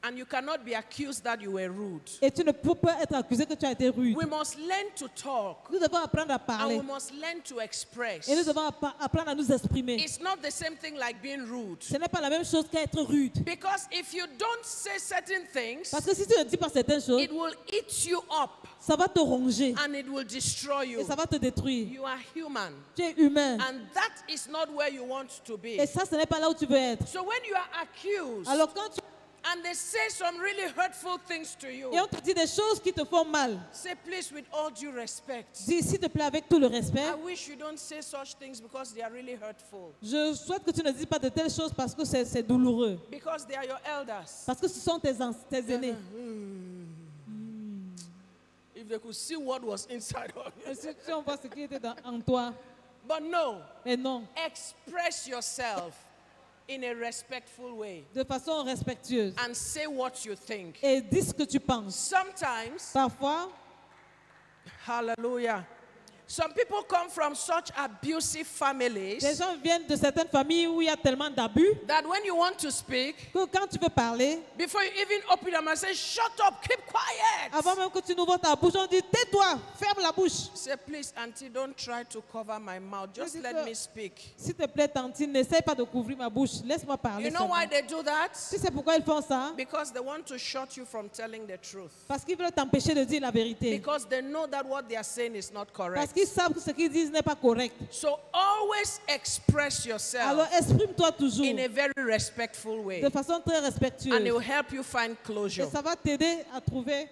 And you cannot be accused that you were rude. Et tu ne peux pas être accusé que tu as été rude. We must learn to talk. Nous devons apprendre à And parler. we must learn to express. Et nous devons apprendre à nous exprimer. It's not the same thing like being rude. Ce n'est pas la même chose qu'être rude. Because if you don't say certain things, Parce que si tu ne dis pas certaines choses, it will eat you up ça va te ronger and it will destroy et you. ça va te détruire. You are human. Tu es humain. And that is not where you want to be. Et ça, ce n'est pas là où tu veux être. So when you are accused Alors quand tu... and they say some really hurtful things to you, Et on te dit des choses qui te font mal. say, please, with all due respect, Dis, s'il te plaît, avec tout le respect, I wish you don't say such things because they are really hurtful. je souhaite que tu ne dises pas de telles choses parce que c'est douloureux. Because they are your elders. Parce que ce sont tes aînés. If they could see what was inside of you. Et si on voit ce qui était en toi, But no, mais non, express yourself in a respectful way de façon respectueuse. and say what you think. Et dis ce que tu penses. Sometimes, Parfois, hallelujah, some people come from such abusive les families gens viennent de certaines familles où il y a tellement d'abus that when you want to speak, que quand tu veux parler, before you even open your mouth, say, shut up, keep quiet. avant même que tu n'ouvres ta bouche, on dit tais-toi, ferme la bouche. Say, please, auntie, don't try to cover my mouth. Just dis let que- me speak. S'il te plaît, tantine, n'essaie pas de couvrir ma bouche. Laisse-moi parler. You know why seulement. they do that? Tu sais pourquoi ils font ça? Because they want to shut you from telling the truth. Parce qu'ils veulent t'empêcher de dire la vérité. Because they know that what they are saying is not Parce correct. qu'ils savent que ce qu'ils disent n'est pas correct. So always express yourself Alors exprime-toi toujours in a very respectful way. de façon très And it respectueuse. will help you find Et closure. ça va t'aider à trouver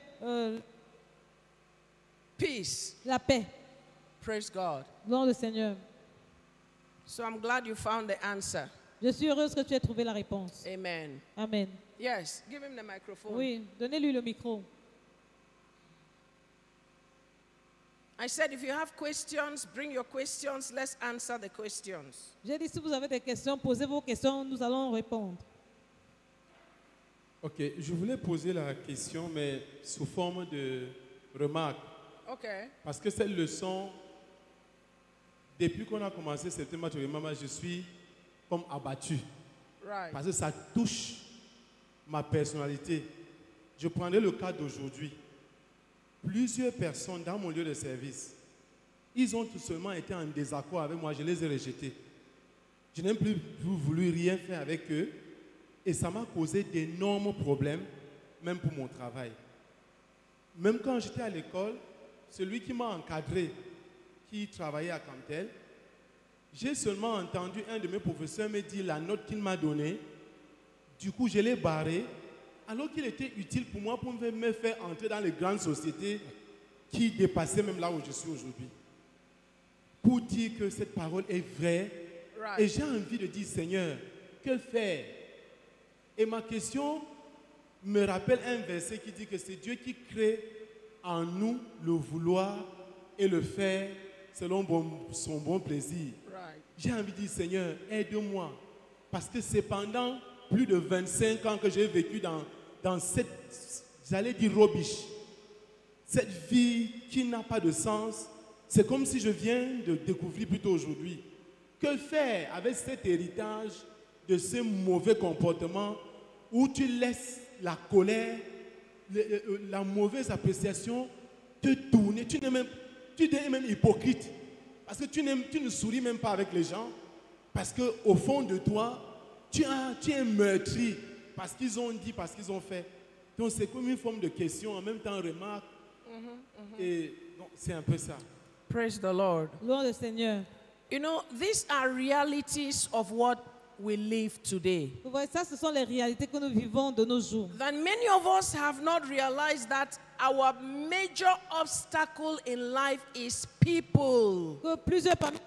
Peace. la paix. Praise God. Gloire au Seigneur. So I'm glad you found the answer. Je suis heureuse que tu aies trouvé la réponse. Amen. Amen. Yes, give him the microphone. Oui, donnez-lui le micro. I said, if you have questions, bring your questions. Let's answer the questions. J'ai dit, si vous avez des questions, posez vos questions, nous allons répondre. Ok, je voulais poser la question, mais sous forme de remarque. Okay. Parce que cette leçon, depuis qu'on a commencé cette thématique, maman, je suis comme abattu. Right. Parce que ça touche ma personnalité. Je prendrai le cas d'aujourd'hui. Plusieurs personnes dans mon lieu de service, ils ont tout seulement été en désaccord avec moi, je les ai rejetés. Je n'ai plus voulu rien faire avec eux et ça m'a causé d'énormes problèmes, même pour mon travail. Même quand j'étais à l'école, celui qui m'a encadré, qui travaillait à Cantel, j'ai seulement entendu un de mes professeurs me dire la note qu'il m'a donnée. Du coup, je l'ai barré, alors qu'il était utile pour moi pour me faire entrer dans les grandes sociétés qui dépassaient même là où je suis aujourd'hui. Pour dire que cette parole est vraie. Right. Et j'ai envie de dire, Seigneur, que faire? Et ma question me rappelle un verset qui dit que c'est Dieu qui crée en nous le vouloir et le faire selon son bon plaisir. Right. J'ai envie de dire, Seigneur, aide-moi. Parce que c'est pendant plus de 25 ans que j'ai vécu dans cette, j'allais dire, robiche. Cette vie qui n'a pas de sens. C'est comme si je viens de découvrir plutôt aujourd'hui. Que faire avec cet héritage de ce mauvais comportement où tu laisses la colère, la mauvaise appréciation te tourner? Tu es même hypocrite. Parce que tu ne souris même pas avec les gens. Parce qu'au fond de toi, tu es meurtri. Parce qu'ils ont dit, parce qu'ils ont fait. Donc c'est comme une forme de question, en même temps remarque. Et donc, c'est un peu ça. Praise the Lord. Gloire au Seigneur. You know, these are realities of what we live today. Vous voyez, ça, ce sont les réalités que nous vivons de nos jours. That many of us have not realized that our major obstacle in life is people. Que plusieurs parmi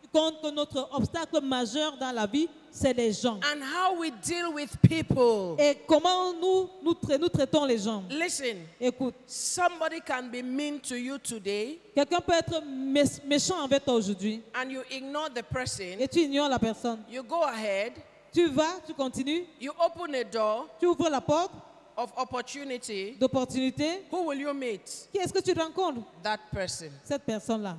nous comptent que notre obstacle majeur dans la vie, c'est les gens. And how we deal with people. Et comment nous traitons les gens. Listen, Écoute, somebody can be mean to you today quelqu'un peut être méchant envers toi aujourd'hui and you ignore the person. et tu ignores la personne. You go ahead, Tu vas, tu continues, you open a door tu ouvres la porte of opportunity. d'opportunité. Who will you meet? Qui est-ce que tu rencontres? That person. Cette personne-là.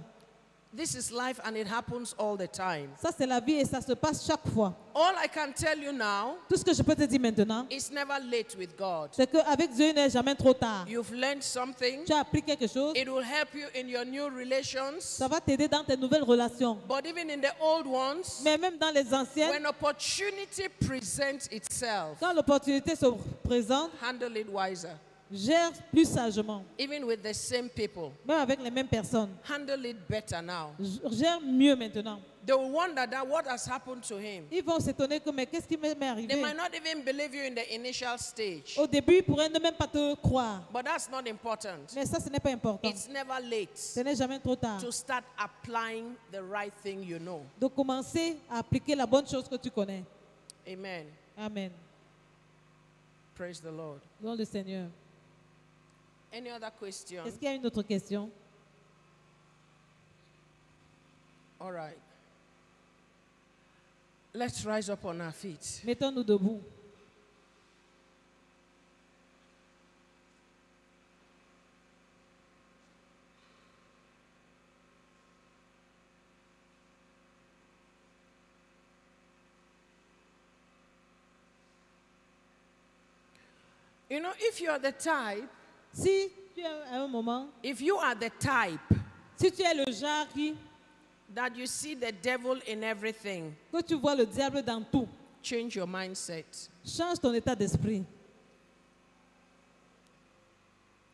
This is life and it happens all the time. Ça, c'est la vie et ça se passe chaque fois. All I can tell you now Tout ce que je peux te dire maintenant, is never late with God. c'est qu'avec Dieu, il n'est jamais trop tard. You've learned something. Tu as appris quelque chose, It will help you in your new relations. ça va t'aider dans tes nouvelles relations. But even in the old ones, Mais même dans les anciennes, when opportunity presents itself, quand l'opportunité se présente, handle it wiser. gère plus sagement. Even with the same people, Même avec les mêmes personnes, handle it better now. gère mieux maintenant. They will wonder that what has happened to him. Ils vont s'étonner que mais qu'est-ce qui m'est They arrivé? might not even believe you in the initial stage. Au début, ils pourraient ne même pas te croire. But that's not important. Mais ça, ce n'est pas important. It's never late Ce n'est jamais trop tard to start applying the right thing you know. de commencer à appliquer la bonne chose que tu connais. Amen. Amen. Praise the Lord. Nom le Seigneur. Any other question? Est-ce qu'il y a une autre question? All right. Let's rise up on our feet. Mettons-nous debout. You know, if you are the type, Si tu es à un moment, if you are the type si tu es le genre that you see the devil in everything, que tu vois le diable dans tout, change your mindset. change ton état d'esprit.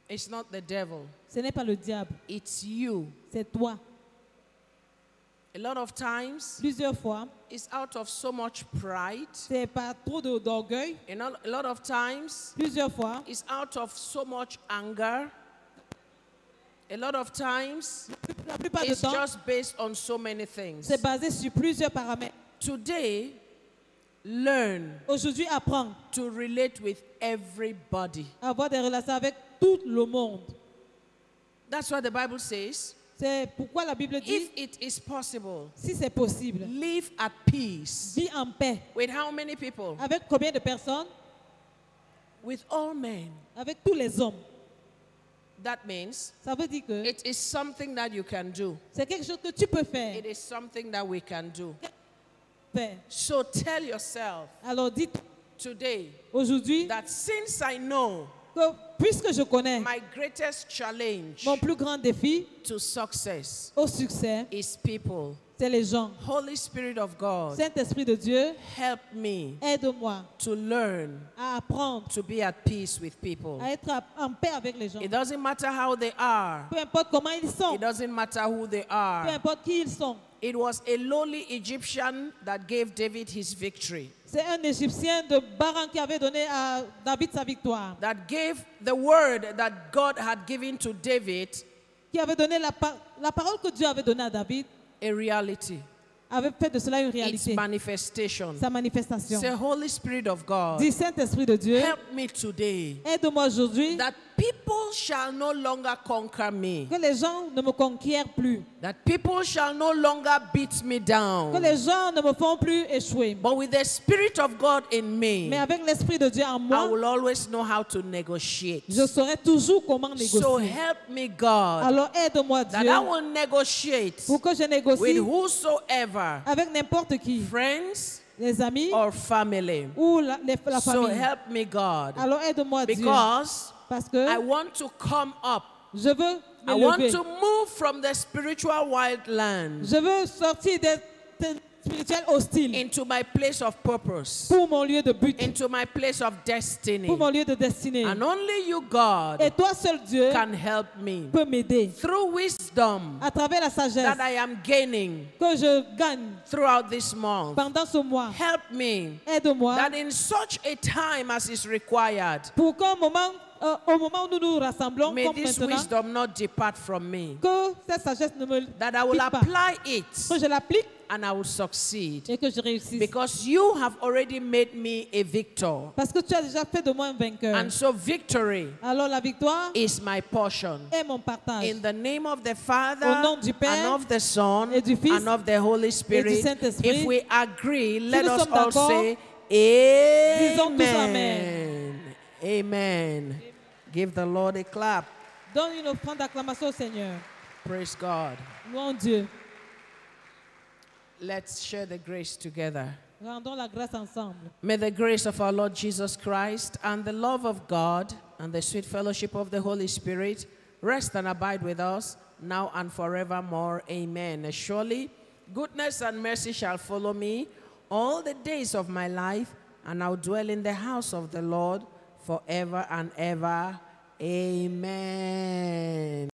It's not the devil, Ce n'est pas le diable, it's you. c'est toi. A lot of times, Plusieurs fois, it's out of so much pride. c'est pas trop d'orgueil. A lot of times, Plusieurs fois, it's out of so much anger. A lot of times, la plupart du it's temps, just based on so many things. c'est basé sur plusieurs paramètres. Today, learn Aujourd'hui, apprends to relate with everybody. à avoir des relations avec tout le monde. That's what the Bible says. C'est pourquoi la Bible dit, If it is possible, si c'est possible, live at peace. vis en paix. With how many people? Avec combien de personnes? With all men. Avec tous les hommes. That means Ça veut dire que it is something that you can do. c'est quelque chose que tu peux faire. It is something that we can do. Faire. So tell yourself Alors dis today aujourd'hui that since I know que puisque je connais my greatest challenge mon plus grand défi to success au succès, is people. c'est les gens. Holy Spirit of God, Saint-Esprit de Dieu, help me aide-moi to learn à apprendre to be at peace with people. à être en paix avec les gens. It doesn't matter how they are. Peu importe comment ils sont, It doesn't matter who they peu are. importe qui ils sont. It was a lowly Egyptian that gave David his victory, C'est un Égyptien de Baran qui avait donné à David sa victoire, that gave the word that God had given to David qui avait donné la parole que Dieu avait donnée à David, a reality, avait fait de cela une its réalité, manifestation. sa manifestation. Say, Holy Spirit of God, Dis Saint-Esprit de Dieu, help me today aide-moi aujourd'hui that people shall no longer conquer me, que les gens ne me conquièrent plus, that people shall no longer beat me que down, les gens ne me font plus échouer. but with the Spirit of God in Mais me, avec l'Esprit de Dieu en I moi, will always know how to negotiate. je saurai toujours comment So négocier. help me, God, Alors aide-moi that Dieu I will negotiate pour que je with négocie whosoever, avec n'importe qui, friends les amis or family. ou la So famille. help me, God, Alors aide-moi Dieu because parce I que want to come up. je veux I want m'élever. to move from the spiritual wildlands Je veux sortir des spirituels hostiles into my place of purpose, pour mon lieu de but, into my place of destiny. pour mon lieu de destinée. And only you, Et God, toi seul Dieu can help me peux m'aider through wisdom à travers la sagesse that I am gaining que je gagne throughout this month. pendant ce mois. Help me Aide-moi that in such a time as is required, pour qu'au moment, au moment où nous nous rassemblons may comme this maintenant, wisdom not depart from me, que cette sagesse ne me that I will quitte pas, apply it que je l'applique and I will succeed. et que je réussisse. Because you have already made me a victor. Parce que tu as déjà fait de moi un vainqueur. And so victory Alors la victoire is my portion. est mon partage. In the name of the Father, Au nom du Père and of the Son, et du Fils and of the Holy Spirit, Saint-Esprit. if we agree, let nous us sommes all d'accord, say, disons tous Amen. Amen. Give the Lord a clap. Donne une offrande d'acclamation au Seigneur. Praise God. Louons Dieu. Let's share the grace together. Rendons la grâce ensemble. May the grace of our Lord Jesus Christ and the love of God and the sweet fellowship of the Holy Spirit rest and abide with us now and forevermore. Amen. Surely, goodness and mercy shall follow me all the days of my life, and I'll dwell in the house of the Lord forever and ever. Amen.